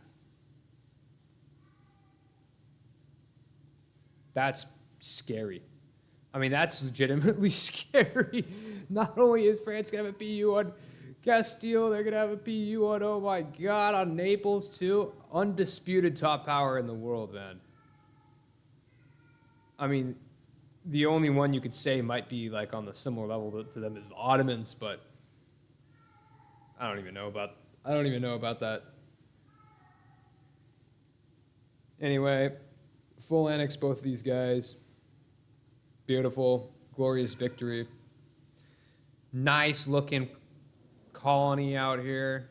That's scary. I mean, that's legitimately scary. Not only is France going to have a PU on Castile, they're going to have a PU on, oh my God, on Naples too. Undisputed top power in the world, man. I mean, the only one you could say might be like on the similar level to them is the Ottomans, but I don't even know about that. Anyway, full annex both of these guys. Beautiful, glorious victory. Nice looking colony out here.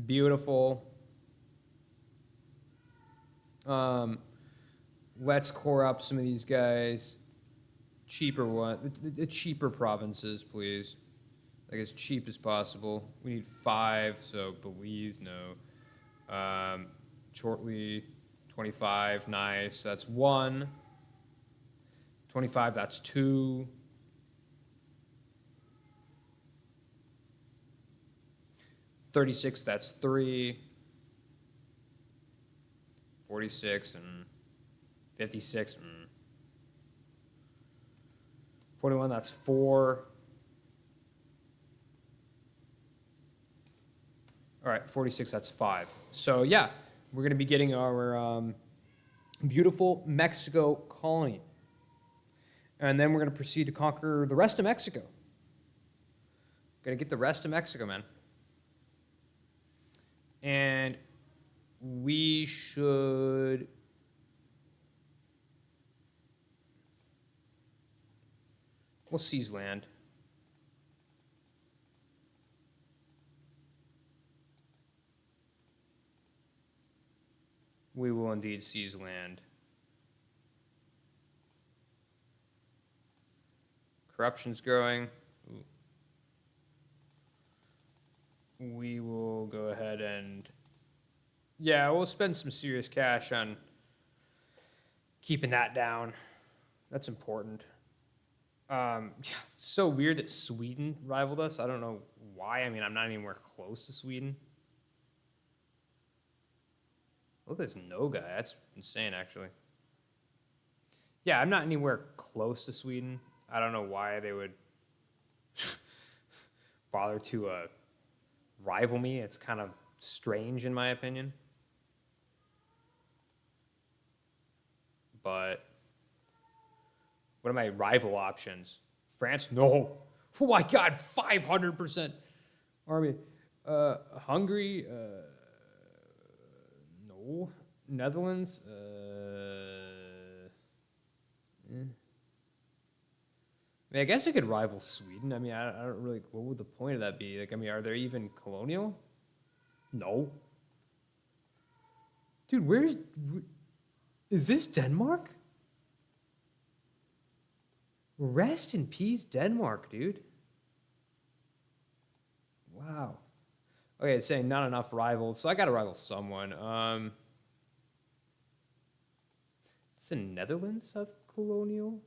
Beautiful. Let's core up some of these guys. Cheaper one, the cheaper provinces, please. Like as cheap as possible. We need 5, so Belize, no. Shortly, 25, nice. That's 1. 25, that's 2. 36, that's 3. 46 and 56. 41, that's 4. All right, 46, that's 5. So yeah, we're gonna be getting our beautiful Mexico colony. And then we're gonna proceed to conquer the rest of Mexico. Gonna get the rest of Mexico, man. And we should... We'll seize land. We will indeed seize land. Corruption's growing. Ooh. We will go ahead and... Yeah, we'll spend some serious cash on keeping that down. That's important. It's so weird that Sweden rivaled us. I don't know why. I mean, I'm not anywhere close to Sweden. Look at this no guy. That's insane, actually. Yeah, I'm not anywhere close to Sweden. I don't know why they would bother to rival me. It's kind of strange, in my opinion. But what are my rival options? France? No. Oh my God, 500% army. Hungary? No. Netherlands? I mean, I guess I could rival Sweden. I mean, I don't really... What would the point of that be? Like, I mean, are they even colonial? No. Dude, where's... Is this Denmark? Rest in peace, Denmark, dude. Wow. Okay, it's saying not enough rivals, so I gotta rival someone. Does the Netherlands have colonial?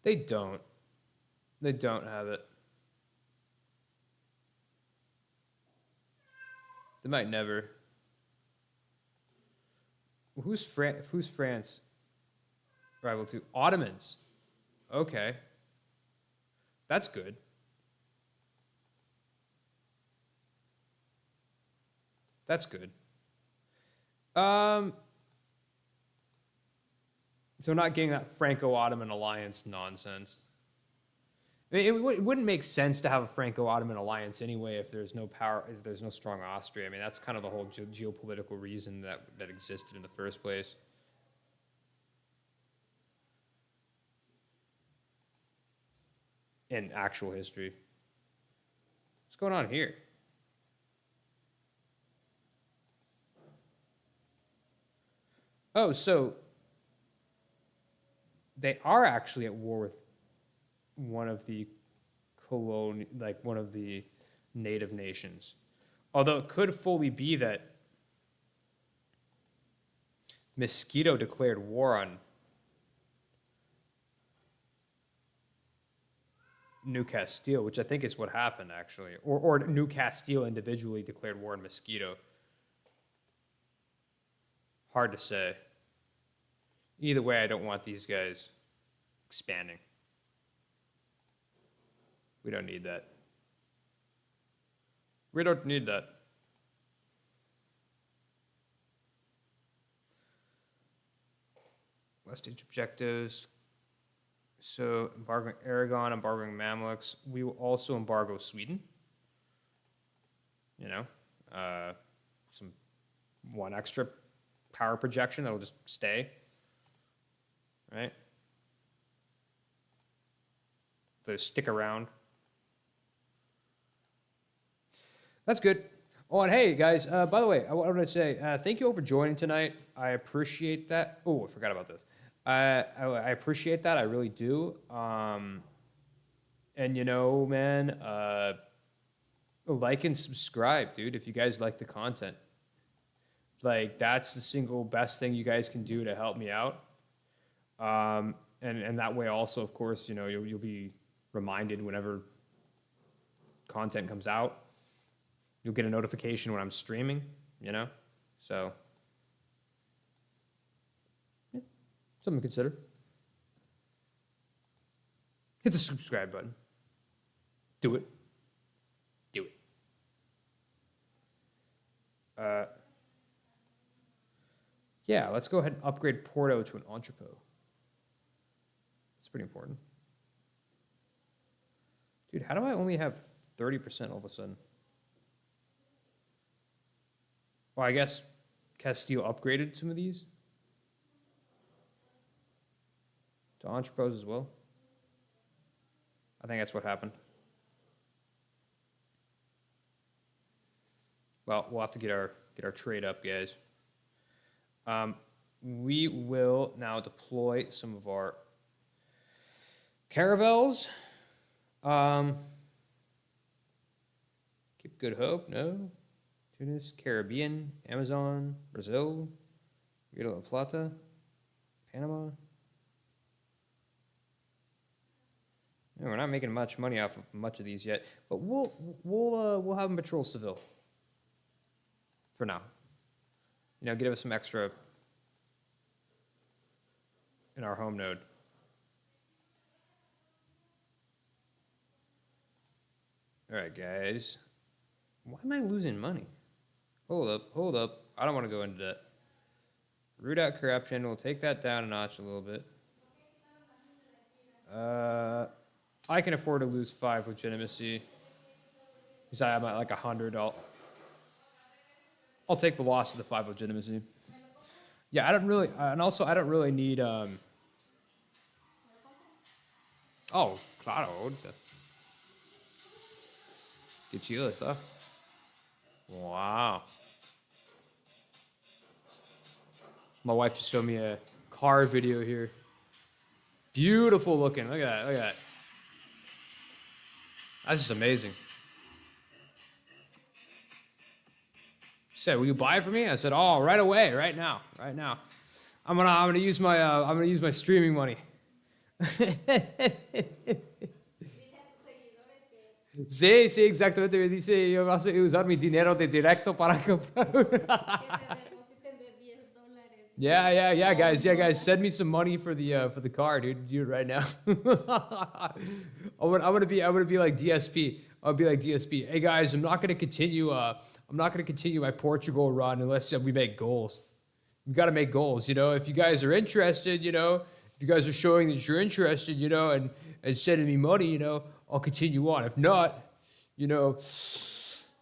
They don't. They don't have it. They might never. Who's France? Rival to Ottomans. Okay. That's good. That's good. So we're not getting that Franco-Ottoman alliance nonsense. I mean, it wouldn't make sense to have a Franco-Ottoman alliance anyway if there's no power, if there's no strong Austria. I mean, that's kind of the whole geopolitical reason that existed in the first place. In actual history. What's going on here? Oh, so they are actually at war with one of the one of the native nations. Although it could fully be that Mosquito declared war on New Castile, which I think is what happened actually. Or New Castile individually declared war on Mosquito. Hard to say. Either way, I don't want these guys expanding. We don't need that. We don't need that. Last stage objectives. So embargoing Aragon, embargoing Mamluks. We will also embargo Sweden. You know, one extra power projection that'll just stay. Right? They'll stick around. That's good. Oh, and hey, guys, by the way, I wanted to say thank you all for joining tonight. I appreciate that. Oh, I forgot about this. I appreciate that. I really do. And, you know, man, like and subscribe, dude, if you guys like the content. Like, that's the single best thing you guys can do to help me out. And that way also, of course, you know, you'll be reminded whenever content comes out. You'll get a notification when I'm streaming, you know? So, yeah, something to consider. Hit the subscribe button. Do it. Do it. Yeah, let's go ahead and upgrade Porto to an entrepot. It's pretty important. Dude, how do I only have 30% all of a sudden? Well, I guess Castile upgraded some of these to entrepôts as well. I think that's what happened. Well, we'll have to get our trade up, guys. We will now deploy some of our caravels. Keep Good Hope, no. Tunis, Caribbean, Amazon, Brazil, Rio de la Plata, Panama. No, we're not making much money off of much of these yet, but we'll have them patrol Seville for now. You know, give us some extra in our home node. All right, guys. Why am I losing money? Hold up. I don't want to go into debt. Root out corruption. We'll take that down a notch a little bit. I can afford to lose 5 legitimacy. Because I'm at like 100. I'll take the loss of the 5 legitimacy. Yeah, I don't really, and also I don't really need, oh, claro. Qué chido está. Wow. My wife just showed me a car video here. Beautiful looking. Look at that. Look at that. That's just amazing. She said, "Will you buy it for me?" I said, "Oh, right away, right now, right now. I'm gonna use my streaming money." Sí, sí, exactamente. Me dice, yo voy a usar mi dinero de directo para comprar una. Yeah, guys. Yeah, guys. Send me some money for the car, dude. Do it right now. I want to be like DSP. I'll be like DSP. Hey guys, I'm not gonna continue my Portugal run unless we make goals. We got to make goals, you know. If you guys are interested, you know, if you guys are showing that you're interested, you know, and sending me money, you know, I'll continue on. If not, you know,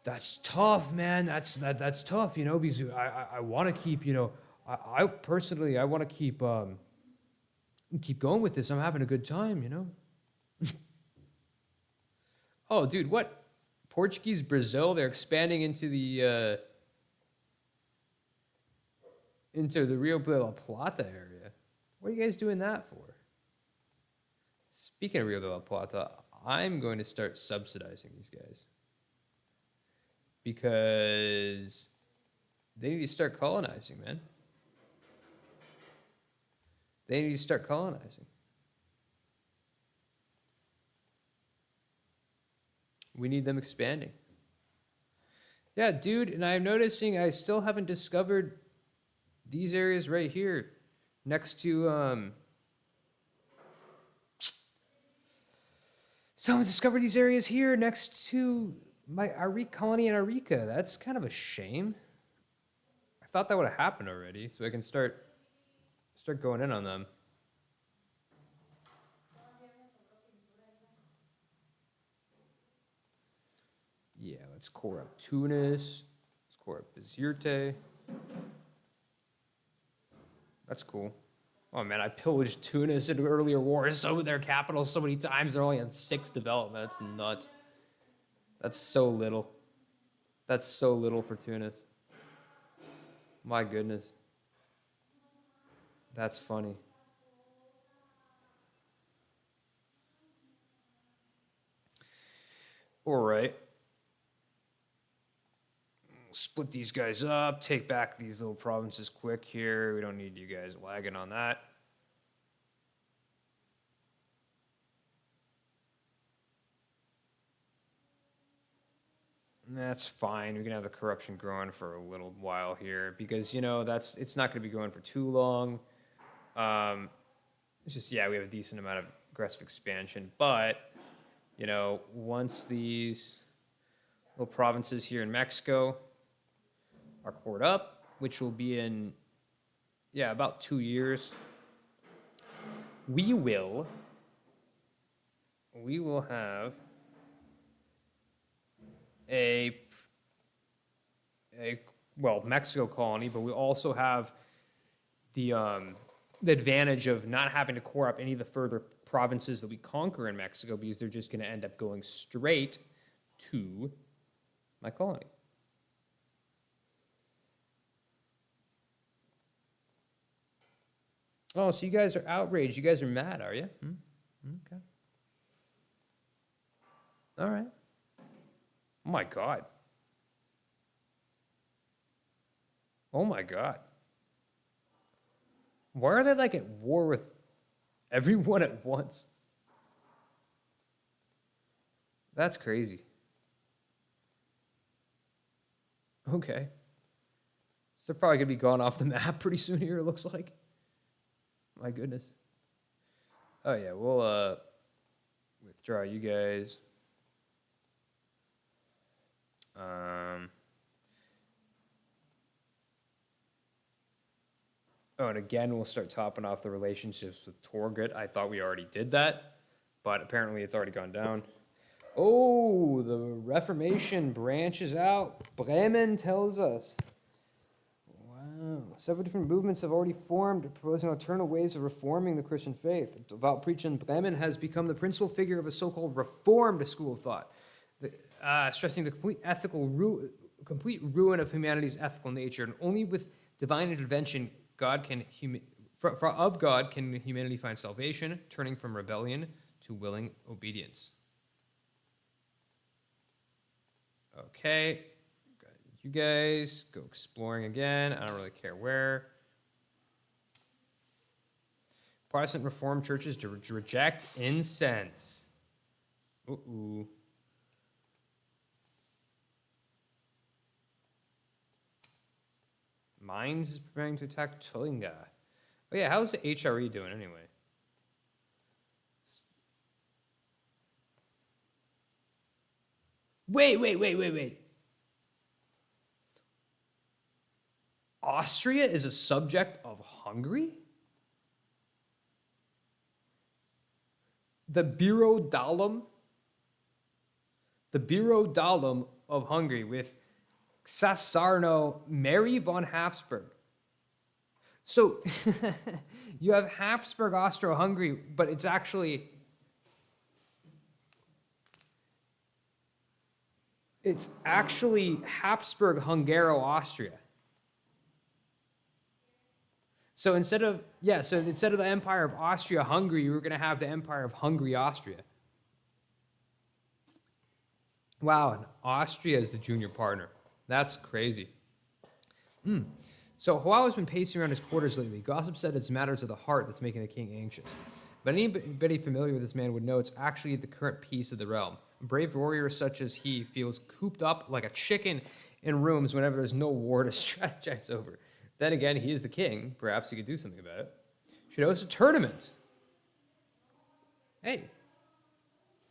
that's tough, man. That's tough, you know, because I want to keep, you know, I personally I want to keep going with this. I'm having a good time, you know. Oh, dude, what? Portuguese Brazil? They're expanding into the Rio de la Plata area. What are you guys doing that for? Speaking of Rio de la Plata, I'm going to start subsidizing these guys because they need to start colonizing, man. They need to start colonizing. We need them expanding. Yeah, dude, and I'm noticing I still haven't discovered these areas right here next to someone discovered these areas here next to my colony in Arica. That's kind of a shame. I thought that would have happened already, so I can start going in on them. Yeah, let's core up Tunis. Let's core up Bizerte. That's cool. Oh man, I pillaged Tunis in earlier wars, some of their capitals so many times. They're only on 6 development. That's nuts. That's so little. That's so little for Tunis. My goodness. That's funny. All right. Split these guys up, take back these little provinces quick here. We don't need you guys lagging on that. That's fine. We can have the corruption growing for a little while here because, you know, it's not going to be going for too long. It's just, yeah, we have a decent amount of aggressive expansion. But, you know, once these little provinces here in Mexico are cored up, which will be in, yeah, about 2 years, we will have a Mexico colony, but we also have the advantage of not having to core up any of the further provinces that we conquer in Mexico because they're just going to end up going straight to my colony. Oh, so you guys are outraged. You guys are mad, are you? Okay. All right. Oh my God. Oh my God. Why are they like at war with everyone at once? That's crazy. Okay. So they're probably going to be gone off the map pretty soon here, it looks like. My goodness. Oh yeah, we'll withdraw you guys. Oh, and again, we'll start topping off the relationships with Torgut. I thought we already did that, but apparently it's already gone down. Oh, the Reformation branches out. Bremen tells us. Wow. Several different movements have already formed, proposing alternative ways of reforming the Christian faith. A devout preacher in Bremen has become the principal figure of a so-called Reformed school of thought, stressing the complete ruin of humanity's ethical nature, and only with divine intervention can humanity find salvation, turning from rebellion to willing obedience. Okay, you guys go exploring again. I don't really care where. Protestant Reformed churches reject incense. Ooh. Mainz is preparing to attack Tulinga. Oh yeah, how's the HRE doing anyway? Wait. Austria is a subject of Hungary? The Biro Dalem of Hungary with Sassarno Mary von Habsburg. So you have Habsburg Austro-Hungary, but it's actually Habsburg Hungaro-Austria. So instead of the Empire of Austria-Hungary, you were going to have the Empire of Hungary-Austria. Wow, and Austria is the junior partner. That's crazy. So Huao's been pacing around his quarters lately. Gossip said it's matters of the heart that's making the king anxious. But anybody familiar with this man would know it's actually the current peace of the realm. A brave warrior such as he feels cooped up like a chicken in rooms whenever there's no war to strategize over. Then again, he is the king. Perhaps he could do something about it. Should host a tournament. Hey,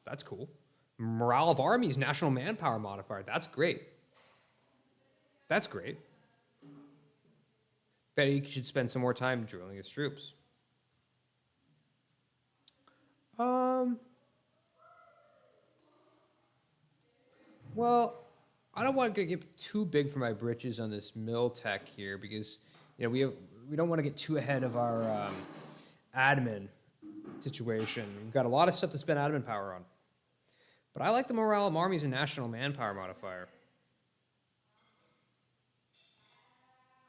that's cool. Morale of armies, national manpower modifier. That's great. That's great. Bet he should spend some more time drilling his troops. Well, I don't want to get too big for my britches on this mill tech here because we don't want to get too ahead of our admin situation. We've got a lot of stuff to spend admin power on. But I like the morale of armies and national manpower modifier.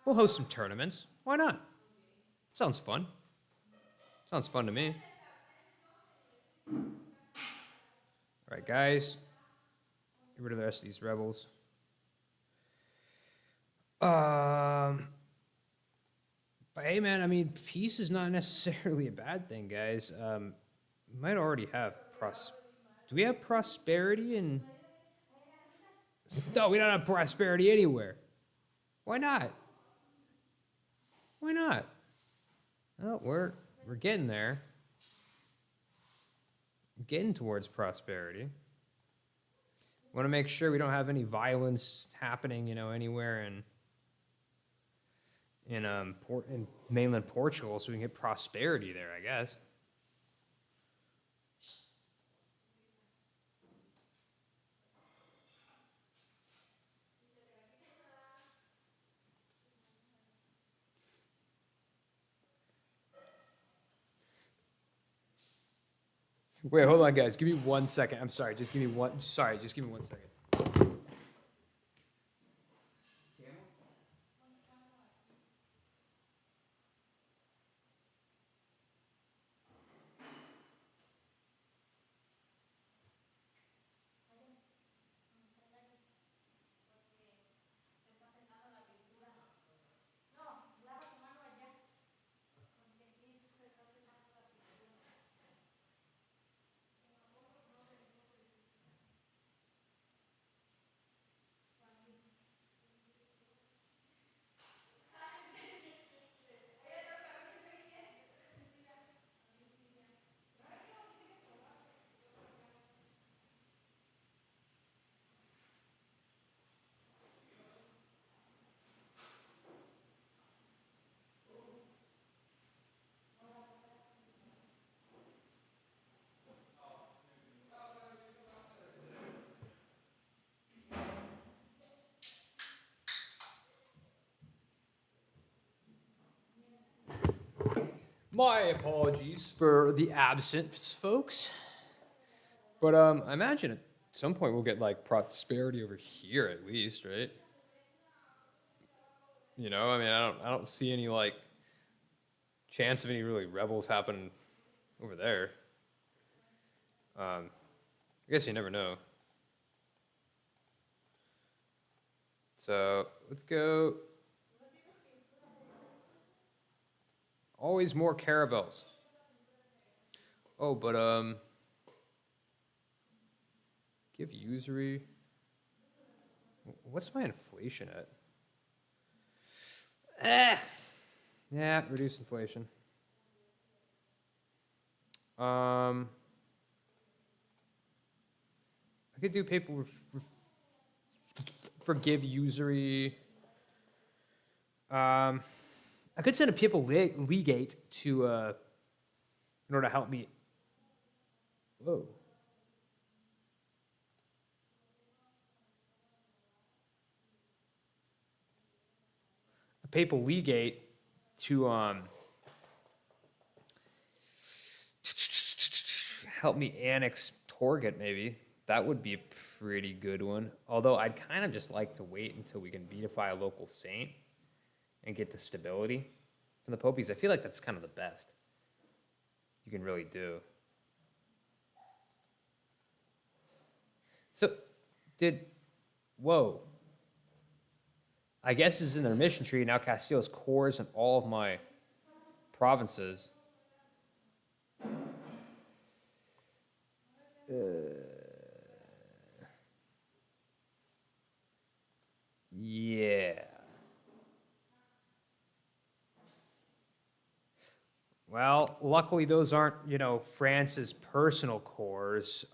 We'll host some tournaments. Why not? Sounds fun. Sounds fun to me. All right, guys. Get rid of the rest of these rebels. But hey, man, I mean, peace is not necessarily a bad thing, guys. We might already have Do we have prosperity in... No, we don't have prosperity anywhere. Why not? Why not? Oh, we're getting there. Getting towards prosperity. Want to make sure we don't have any violence happening, anywhere in mainland Portugal, so we can get prosperity there, I guess. Wait, hold on, guys. Give me 1 second. I'm sorry. Just give me one. Sorry, just give me 1 second. My apologies for the absence, folks. But I imagine at some point we'll get like prosperity over here at least, right? I mean, I don't see any like chance of any really rebels happening over there. I guess you never know. So let's go. Always more caravels. Oh, but give usury. What's my inflation at? Yeah, reduce inflation. I could do forgive usury. I could send a papal legate to in order to help me. Whoa. A papal legate to help me annex Torget, maybe. That would be a pretty good one. Although I'd kind of just like to wait until we can beatify a local saint and get the stability from the Popies. I feel like that's kind of the best you can really do. So, whoa. I guess this is in their mission tree. Now Castillo has cores in all of my provinces. Yeah. Well, luckily those aren't, France's personal cores.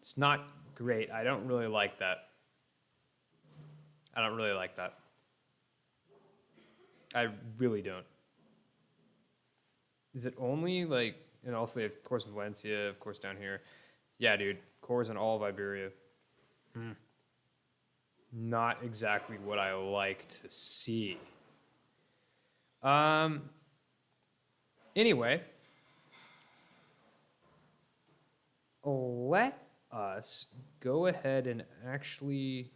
It's not great. I don't really like that. I really don't. Is it only and also they have, of course, Valencia, of course, down here. Yeah, dude, cores in all of Iberia. Not exactly what I like to see. Anyway, let us go ahead and actually.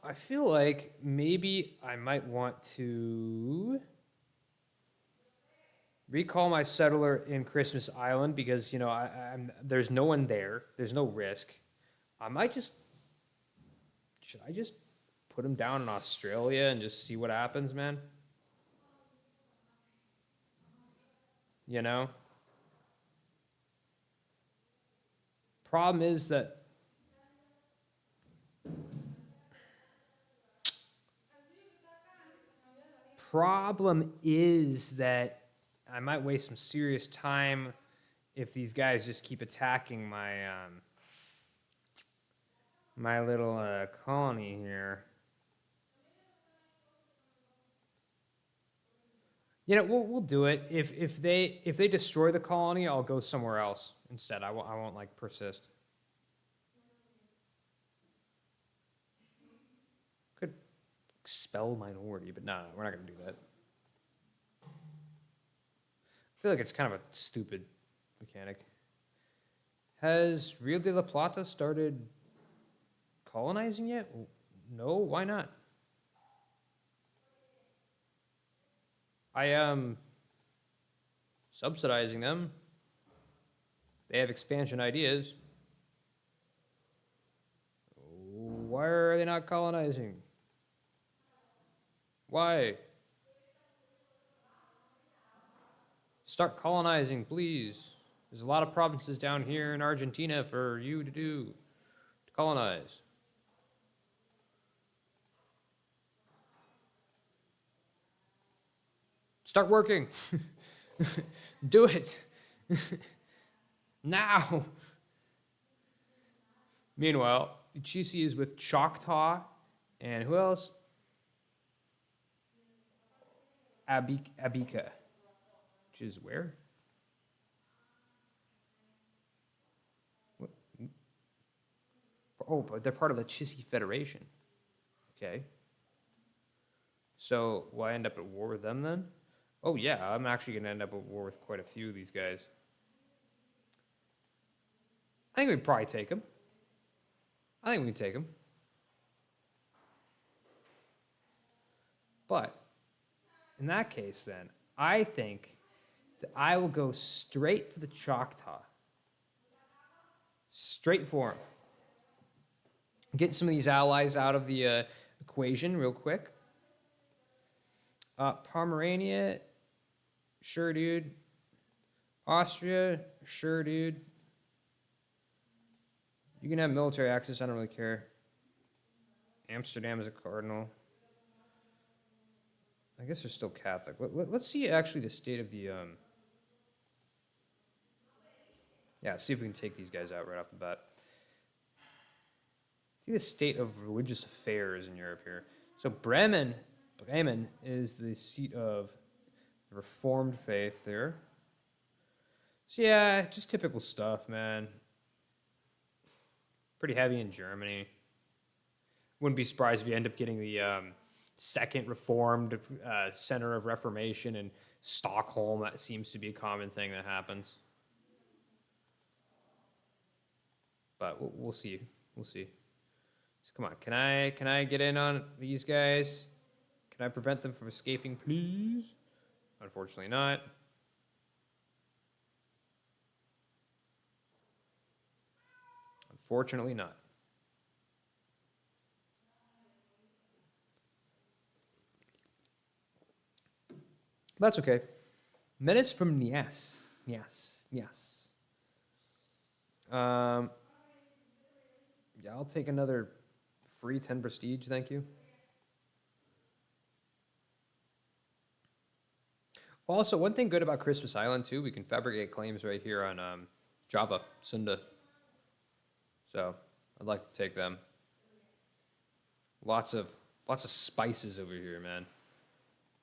I feel like maybe I might want to recall my settler in Christmas Island because, there's no one there. There's no risk. Should I just put him down in Australia and just see what happens, man? Problem is that I might waste some serious time if these guys just keep attacking my my little colony here. We'll do it. If they destroy the colony, I'll go somewhere else instead. I won't persist. Could expel minority, but no, we're not gonna do that. I feel like it's kind of a stupid mechanic. Has Rio de la Plata started colonizing yet? No, why not? I am subsidizing them. They have expansion ideas. Why are they not colonizing? Why? Start colonizing, please. There's a lot of provinces down here in Argentina for you to colonize. Start working. Do it. Now. Meanwhile, Uchisi is with Choctaw and who else? Abika. Which is where? What? Oh, but they're part of the Chisi Federation. Okay. So, will I end up at war with them then? Oh yeah, I'm actually going to end up at war with quite a few of these guys. I think we can probably take them. But, in that case then, I think that I will go straight for the Choctaw. Straight for them. Get some of these allies out of the equation real quick. Pomerania, sure, dude. Austria, sure, dude. You can have military access. I don't really care. Amsterdam is a cardinal. I guess they're still Catholic. Let's see actually the state of the... Yeah, see if we can take these guys out right off the bat. See the state of religious affairs in Europe here. So Bremen is the seat of the Reformed faith there. So yeah, just typical stuff, man. Pretty heavy in Germany. Wouldn't be surprised if you end up getting the second Reformed center of Reformation in Stockholm. That seems to be a common thing that happens. But we'll see. We'll see. So come on, can I get in on these guys? Can I prevent them from escaping, please? Unfortunately not. Unfortunately not. That's okay. Menace from Nias. Nias. Yeah, I'll take another free 10 prestige, thank you. Also, one thing good about Christmas Island, too, we can fabricate claims right here on Java, Sunda. So, I'd like to take them. Lots of spices over here, man.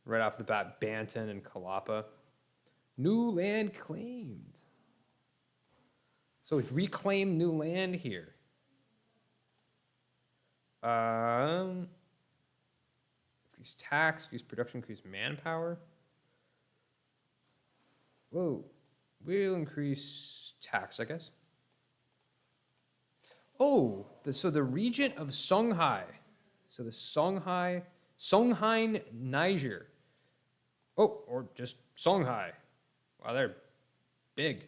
Right off the bat, Banton and Kalapa. New land claimed. So we've reclaimed new land here. Increase tax, increase production, increase manpower. Whoa, we'll increase tax, I guess. Oh, so the region of Songhai. So the Songhai, Niger. Oh, or just Songhai. Wow, they're big.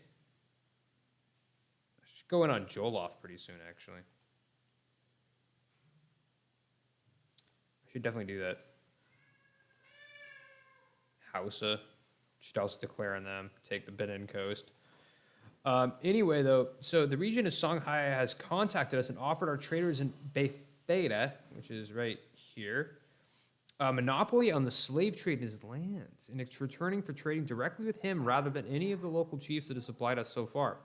I should go in on Jolof pretty soon, actually. I should definitely do that. Hausa. Should also declare on them. Take the Benin coast. Anyway, though, so the region of Songhai has contacted us and offered our traders in Bethsaida, which is right here, a monopoly on the slave trade in his lands, and it's returning for trading directly with him rather than any of the local chiefs that have supplied us so far.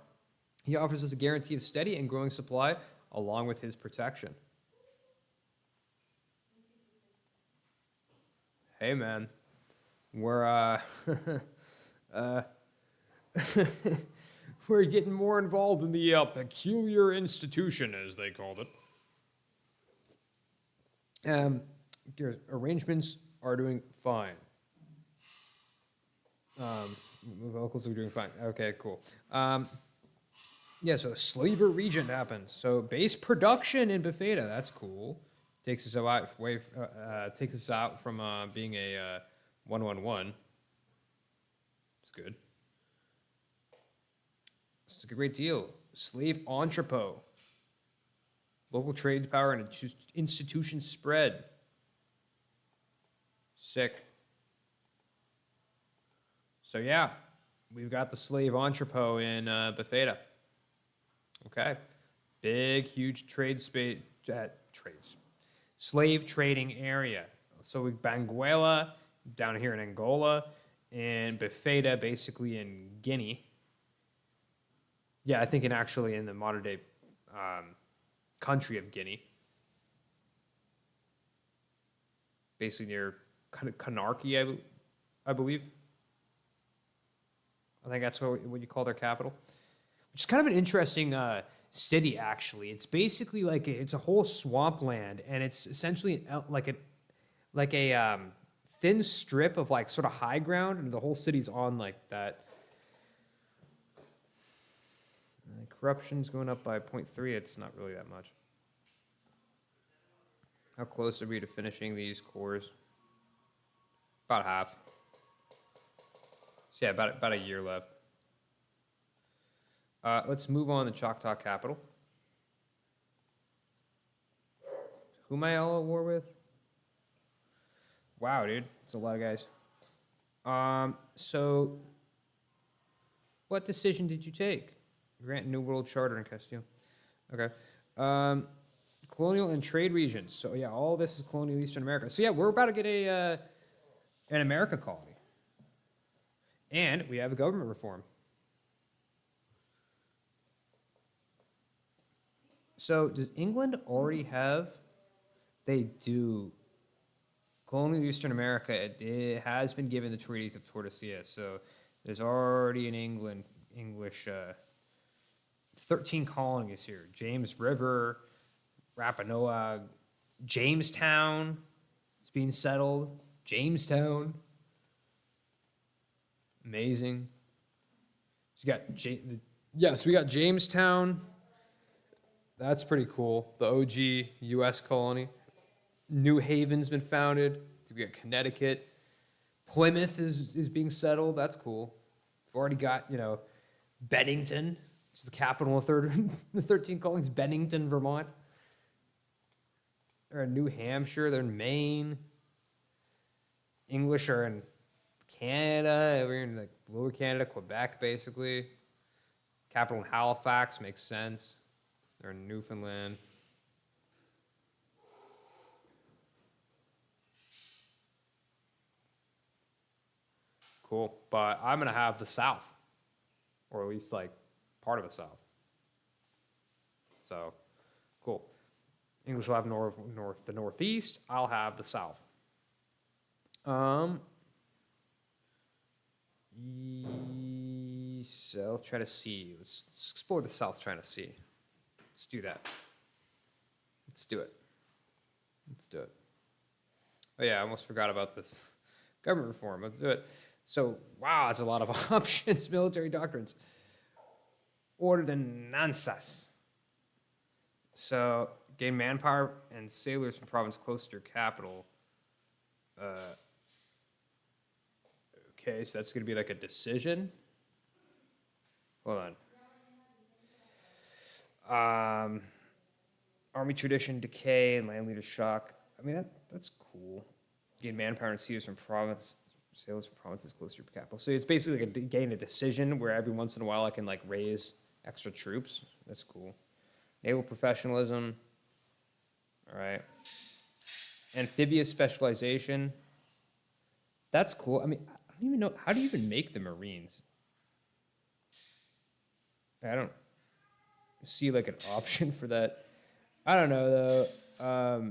He offers us a guarantee of steady and growing supply along with his protection. Hey, man. We're, we're getting more involved in the peculiar institution, as they called it. Your arrangements are doing fine. The locals are doing fine. Okay, cool. Yeah, so a slaver regent happens. So base production in Bethsaida, that's cool. Takes us out from being a 111. It's good. It's a great deal. Slave entrepot. Local trade power and institution spread. Sick. So yeah, we've got the slave entrepot in Bethsaida. Okay. Big, huge slave trading area. So we Banguela down here in Angola, and Bethsaida basically in Guinea. Yeah, I think actually in the modern day country of Guinea. Basically near Conakry, I believe. I think that's what you call their capital. Which is kind of an interesting city, actually. It's basically it's a whole swampland, and it's essentially like a thin strip of sort of high ground, and the whole city's on that. Corruption's going up by 0.3. It's not really that much. How close are we to finishing these cores? About half. So yeah, about a year left. Let's move on to Choctaw capital. Who am I all at war with? Wow, dude. It's a lot of guys. So what decision did you take? Grant New World Charter in Castile. Okay. Colonial and trade regions. So yeah, all this is colonial Eastern America. So yeah, we're about to get an America colony, and we have a government reform. So does England already have? They do. Colonial Eastern America, it has been given the Treaty of Tordesillas, so there's already an English 13 colonies here. James River, Rapanoa, Jamestown is being settled. Jamestown. Amazing. So we got Jamestown. That's pretty cool. The OG U.S. colony. New Haven's been founded. We got Connecticut. Plymouth is being settled. That's cool. We've already got, Bennington, which is the capital of the 13 colonies, Bennington, Vermont. They're in New Hampshire. They're in Maine. English are in Canada. We're in like Lower Canada, Quebec, basically. Capital in Halifax makes sense. They're in Newfoundland. Cool, but I'm gonna have the South, or at least like part of the South. So, cool. English will have the Northeast. I'll have the South. South China Sea. Let's explore the South China Sea. Let's do that. Let's do it. Oh yeah, I almost forgot about this government reform. Let's do it. So, wow, that's a lot of options. Military doctrines. Ordenanzas. So, gain manpower and sailors from province close to your capital. Okay, so that's going to be like a decision. Hold on. Army tradition, decay, and land leader shock. I mean, that's cool. Gain manpower and sailors from provinces close to your capital. So it's basically like gain a decision where every once in a while I can like raise extra troops. That's cool. Naval professionalism. All right. Amphibious specialization. That's cool. I mean, I don't even know. How do you even make the Marines? I don't see like an option for that. I don't know though. I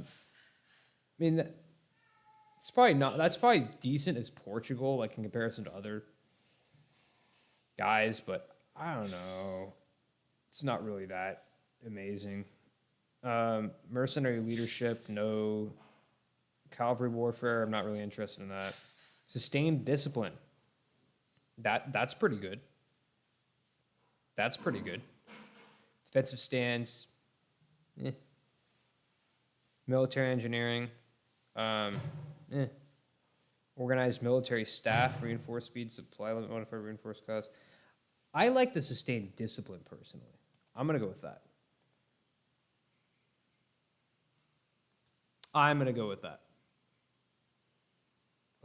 mean, it's probably not. That's probably decent as Portugal, like in comparison to other guys, but I don't know. It's not really that amazing. Mercenary leadership, no. Cavalry warfare, I'm not really interested in that. Sustained discipline. That's pretty good. Defensive stance. Military engineering. Organized military staff, reinforced speed, supply limit, modified reinforced cost. I like the sustained discipline personally. I'm going to go with that.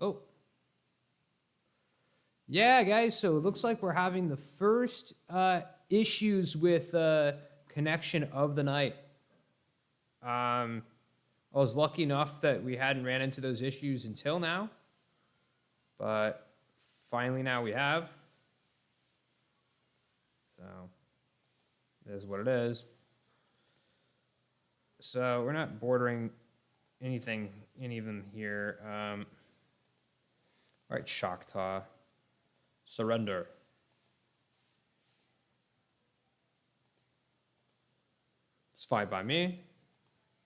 Oh. Yeah, guys, so it looks like we're having the first issues with connection of the night. I was lucky enough that we hadn't ran into those issues until now, but finally now we have. So, it is what it is. So, we're not bordering anything in even here. All right, Choctaw. Surrender. It's fine by me.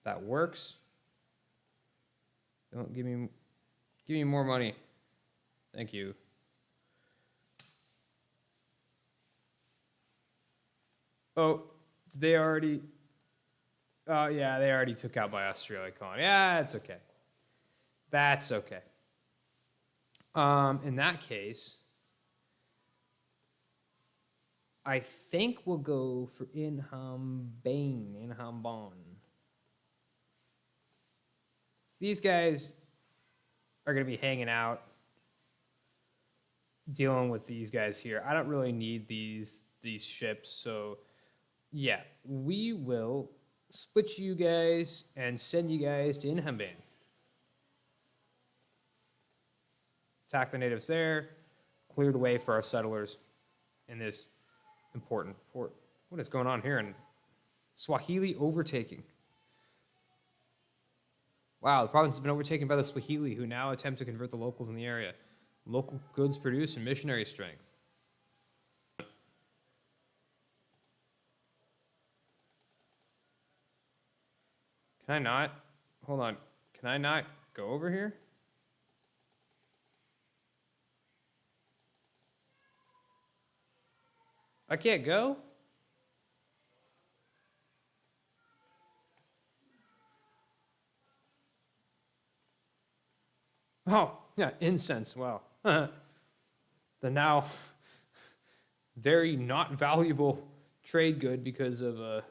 That works. Don't give me more money. Thank you. Oh, they already. Oh yeah, they already took out my Australia colony. Yeah, it's okay. That's okay. In that case, I think we'll go for Inhambane. So these guys are going to be hanging out, dealing with these guys here. I don't really need these ships, so yeah, we will split you guys and send you guys to Inhambane. Attack the natives there. Clear the way for our settlers in this important port. What is going on here? And Swahili overtaking. Wow, the province has been overtaken by the Swahili, who now attempt to convert the locals in the area. Local goods produced and missionary strength. Can I not? Hold on. Can I not go over here? I can't go? Oh, yeah, incense. Wow. The now very not valuable trade good because of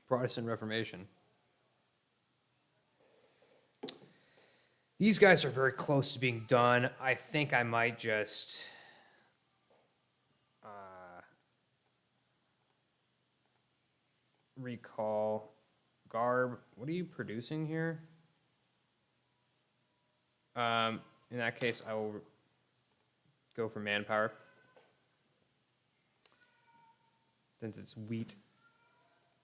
Protestant Reformation. These guys are very close to being done. I think I might just recall Garb. What are you producing here? In that case, I will go for manpower. Since it's wheat.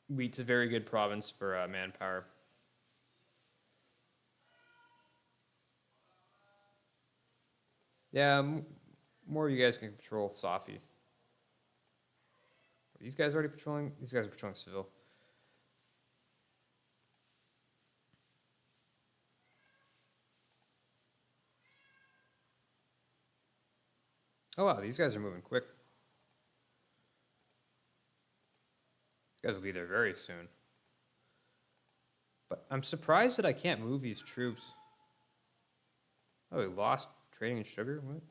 Wheat's a very good province for manpower. Yeah, more of you guys can patrol Safi. Are these guys already patrolling? These guys are patrolling Seville. Oh wow, these guys are moving quick. These guys will be there very soon. But I'm surprised that I can't move these troops. Oh, we lost trading in sugar? What?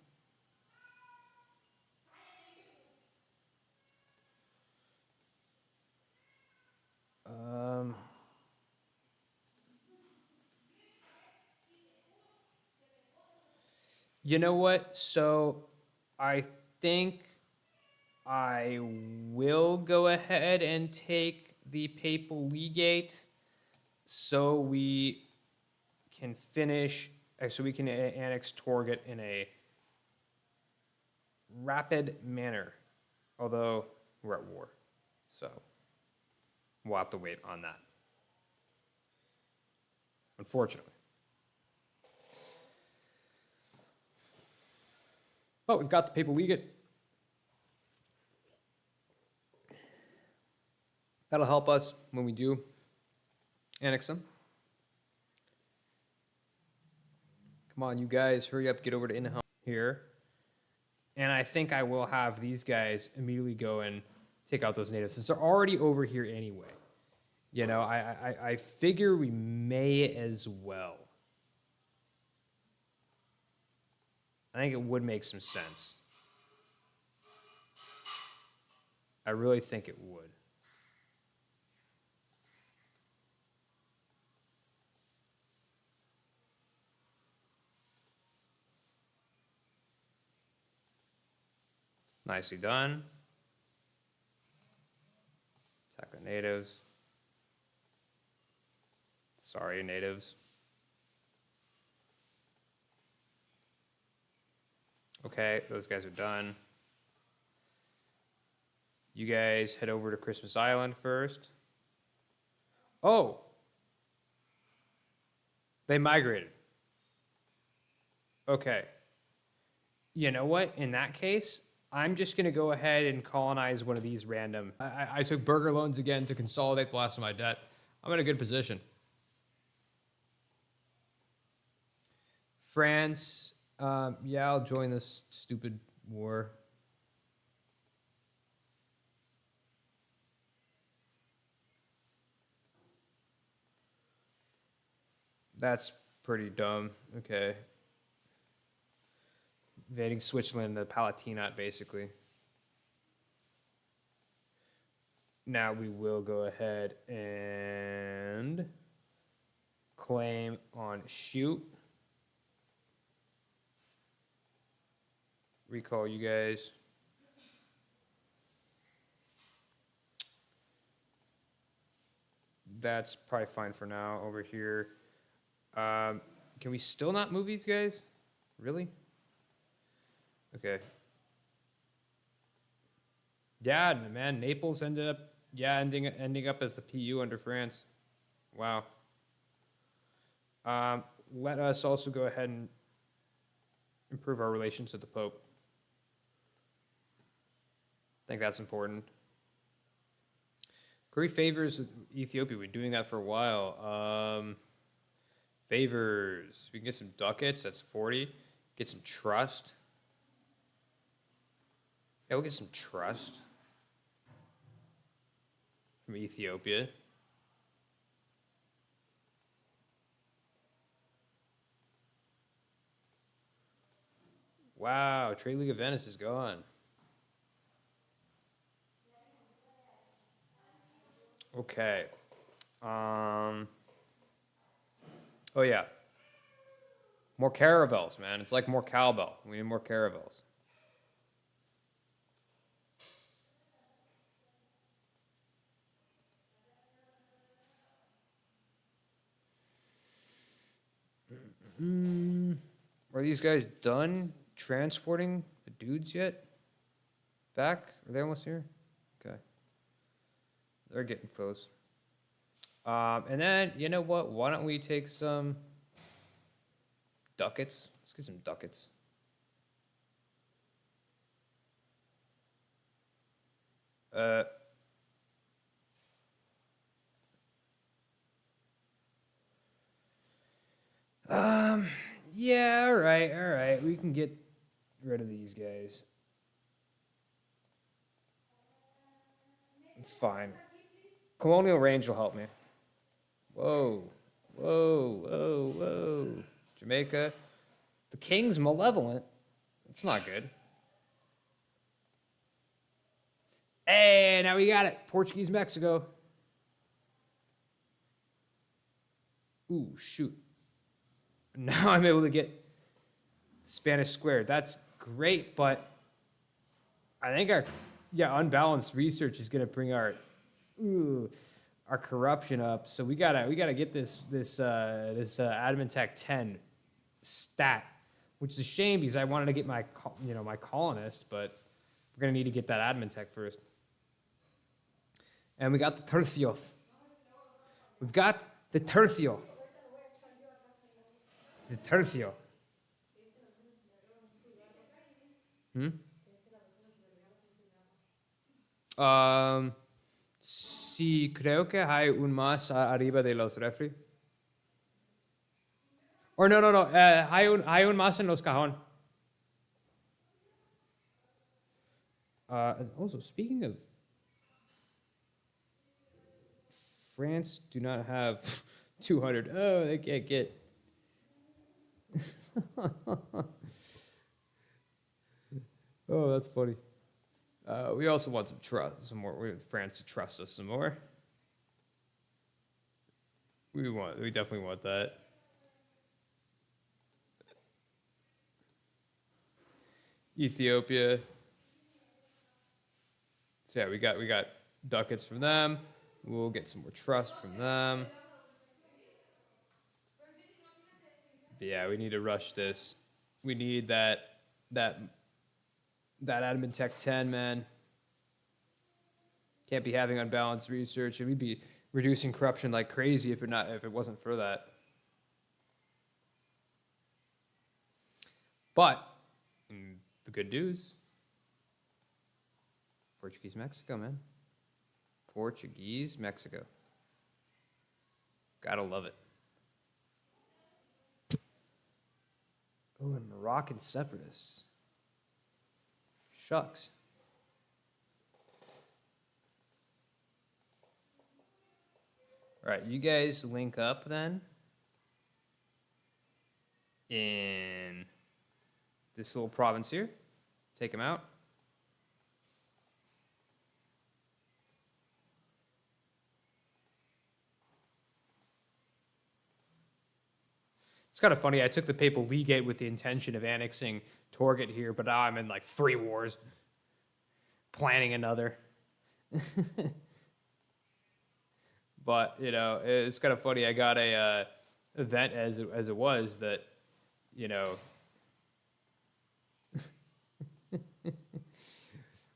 You know what? So I think I will go ahead and take the Papal Legate so we can finish, so we can annex Torgat in a rapid manner. Although we're at war, so we'll have to wait on that. Unfortunately. Oh, we've got the Papal Legate. That'll help us when we do annex them. Come on, you guys, hurry up, get over to Inham here. And I think I will have these guys immediately go and take out those natives, since they're already over here anyway. You know, I figure we may as well. I think it would make some sense. I really think it would. Nicely done. Attack the natives. Sorry, natives. Okay, those guys are done. You guys head over to Christmas Island first. Oh! They migrated. Okay. You know what? In that case, I'm just going to go ahead and colonize one of these random. I took burger loans again to consolidate the last of my debt. I'm in a good position. France, yeah, I'll join this stupid war. That's pretty dumb. Okay. Invading Switzerland, the Palatinate, basically. Now we will go ahead and claim on shoot. Recall you guys. that's probably fine for now over here. Can we still not move these guys? Really? Okay. Yeah, man, Naples ended up, ending up as the PU under France. Wow. Let us also go ahead and improve our relations with the Pope. I think that's important. Great favors with Ethiopia. We've been doing that for a while. Favors. We can get some ducats. That's 40. Get some trust. Yeah, we'll get some trust from Ethiopia. Wow, Trade League of Venice is gone. Okay. Oh yeah. More caravels, man. It's like more cowbell. We need more caravels. Are these guys done transporting the dudes yet? Back? Are they almost here? Okay. They're getting close. And then, you know what? Why don't we take some ducats? Let's get some ducats. Yeah, all right. We can get rid of these guys. It's fine. Colonial Range will help me. Whoa. Jamaica. The king's malevolent. That's not good. Hey, now we got it. Portuguese Mexico. Ooh, shoot. Now I'm able to get Spanish squared. That's great, but I think our unbalanced research is going to bring our corruption up. So we gotta get this admin tech 10 stat, which is a shame because I wanted to get my colonist, but we're gonna need to get that admin tech first. And we got the tercios. We've got the tercio. The tercio. Sí, creo que hay un más arriba de los refri. Or no. Hay un más en los cajón. Also, speaking of France, do not have 200. Oh, they can't get. Oh, that's funny. We also want some trust, some more. We want France to trust us some more. We definitely want that. Ethiopia. So yeah, we got ducats from them. We'll get some more trust from them. But yeah, we need to rush this. We need that admin tech 10, man. Can't be having unbalanced research, and we'd be reducing corruption like crazy if it wasn't for that. But the good news, Portuguese Mexico, man. Portuguese Mexico. Gotta love it. Oh, and Moroccan separatists. Shucks. All right, you guys link up then in this little province here. Take them out. It's kind of funny. I took the Papal Legate with the intention of annexing Torgat here, but now I'm in like 3 wars, planning another. But you know, it's kind of funny. I got a event as it was that, you know,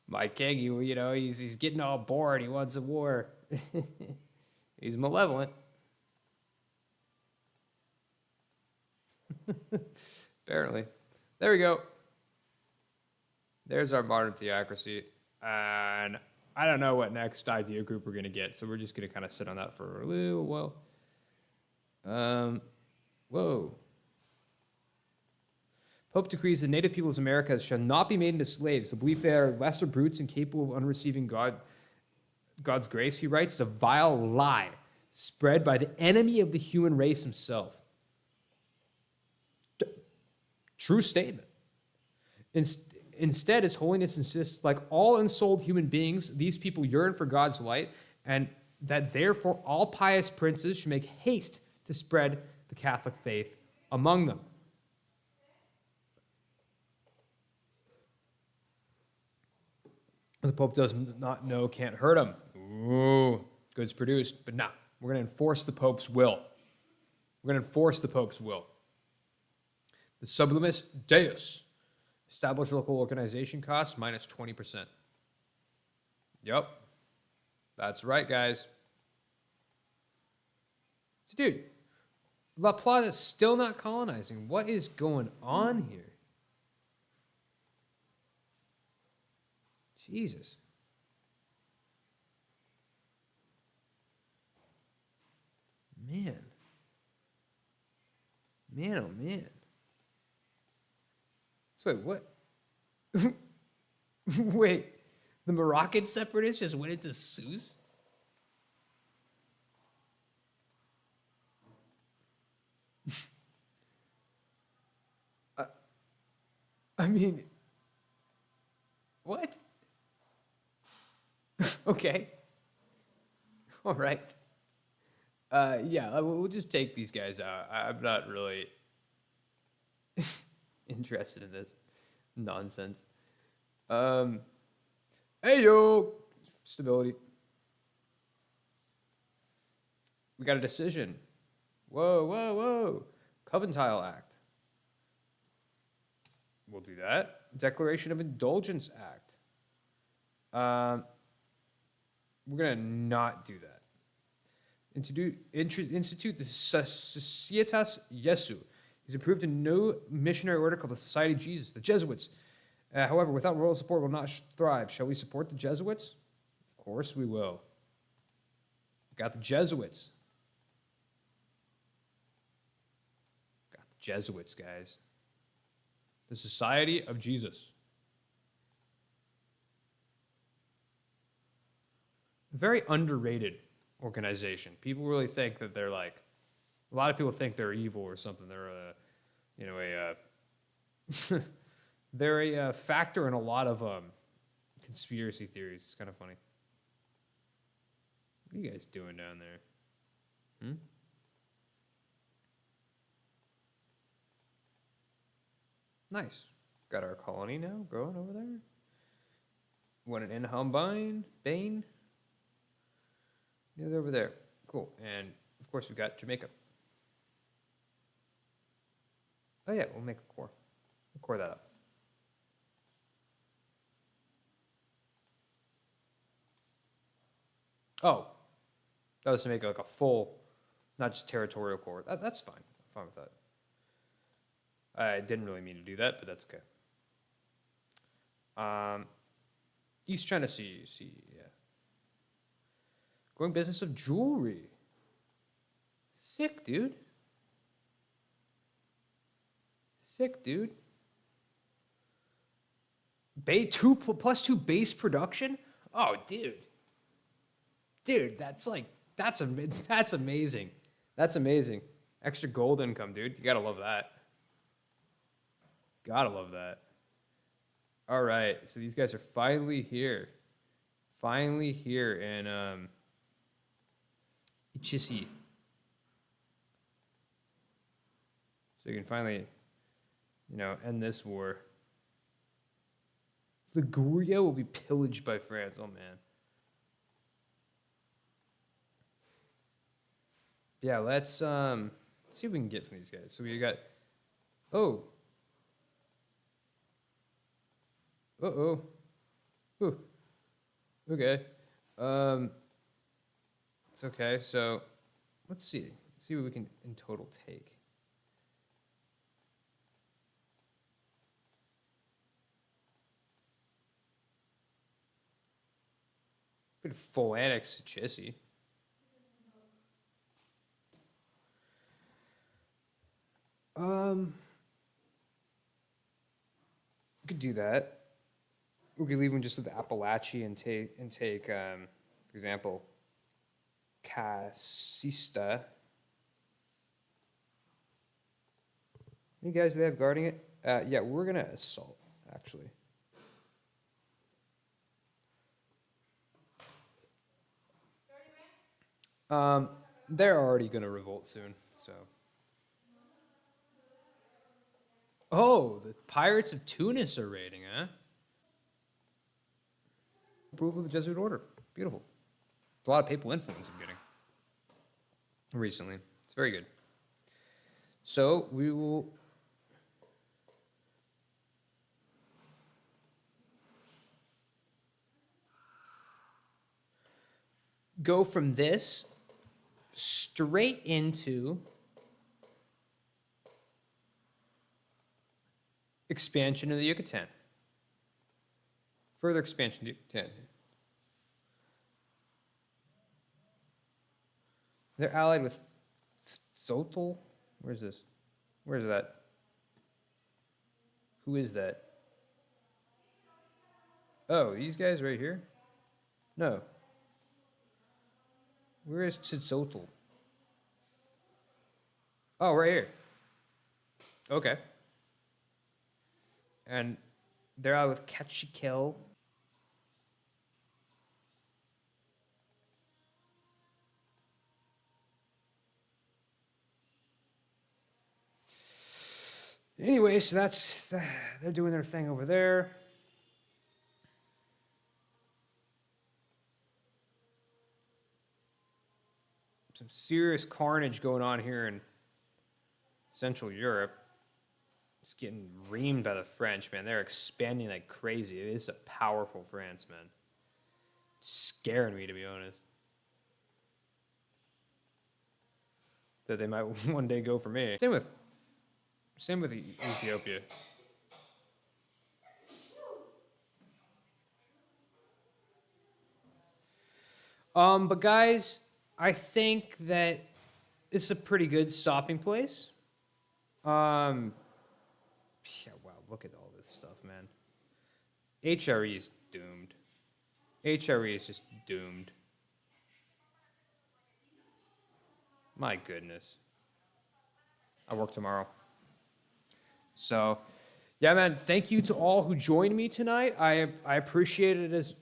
my king, you know, he's getting all bored. He wants a war. He's malevolent. Apparently. There we go. There's our modern theocracy. And I don't know what next idea group we're going to get, so we're just going to kind of sit on that for a little while. Whoa. Pope decrees the native peoples of America shall not be made into slaves. The belief they are lesser brutes and capable of unreceiving God's grace, he writes, is a vile lie spread by the enemy of the human race himself. True statement. Instead, His Holiness insists, like all unsouled human beings, these people yearn for God's light, and that therefore all pious princes should make haste to spread the Catholic faith among them. The Pope does not know, can't hurt him. Ooh, goods produced. But nah, we're going to enforce the Pope's will. We're going to enforce the Pope's will. The Sublimis Deus. Establish local organization costs minus 20%. Yep. That's right, guys. So, dude, La Plata is still not colonizing. What is going on here? Jesus. Man. Man, oh man. So wait, what? Wait, the Moroccan separatists just went into Sousse? I mean, what? Okay. All right. Yeah, we'll just take these guys out. I'm not really interested in this nonsense. Hey, yo! Stability. We got a decision. Whoa, whoa, whoa. Coventile Act. We'll do that. Declaration of Indulgence Act. We're going to not do that. Institute the Societas Jesu. He's approved a new missionary order called the Society of Jesus, the Jesuits. However, without royal support, will not thrive. Shall we support the Jesuits? Of course we will. Got the Jesuits. Got the Jesuits, guys. The Society of Jesus. Very underrated organization. People really think that they're like, a lot of people think they're evil or something. They're they're a factor in a lot of conspiracy theories. It's kind of funny. What are you guys doing down there? Nice. Got our colony now growing over there. Want an Inhumbine, Bane. Yeah, they're over there. Cool. And of course we've got Jamaica. Oh yeah, we'll make a core. We'll core that up. Oh, that was to make like a full, not just territorial core. That's fine. I'm fine with that. I didn't really mean to do that, but that's okay. East China Sea, yeah. Growing business of jewelry. Sick, dude. Sick, dude. Plus 2 base production? Oh, dude. Dude, that's amazing. That's amazing. Extra gold income, dude. You gotta love that. Gotta love that. All right, so these guys are finally here. Finally here in Ichisi. So you can finally, end this war. Liguria will be pillaged by France. Oh, man. Yeah, let's see what we can get from these guys. So we got, oh, uh-oh, ooh, okay, it's okay. So let's see what we can in total take. Bit of full annex to Chissy. We could do that. We could leave them just with the Appalachia and take for example, Casista. Any guys do they have guarding it? Yeah, we're gonna assault actually. They're already gonna revolt soon, so. Oh, the Pirates of Tunis are raiding, huh? Approval of the Jesuit order. Beautiful. It's a lot of papal influence I'm getting recently. It's very good. So we will go from this straight into expansion of the Yucatan. Further expansion of the Yucatan. They're allied with Zotl. Where's this? Where's that? Who is that? Oh, these guys right here? No. Where is Tzotl? Oh, right here. Okay. And they're out with Ketchikel. Anyway, so they're doing their thing over there. Some serious carnage going on here in Central Europe. It's getting reamed by the French, man. They're expanding like crazy. It is a powerful France, man. It's scaring me, to be honest. That they might one day go for me. Same with Ethiopia. But guys, I think that it's a pretty good stopping place. Yeah, wow, look at all this stuff, man. HRE is doomed. HRE is just doomed. My goodness. I work tomorrow. So, yeah, man, thank you to all who joined me tonight. I appreciate it as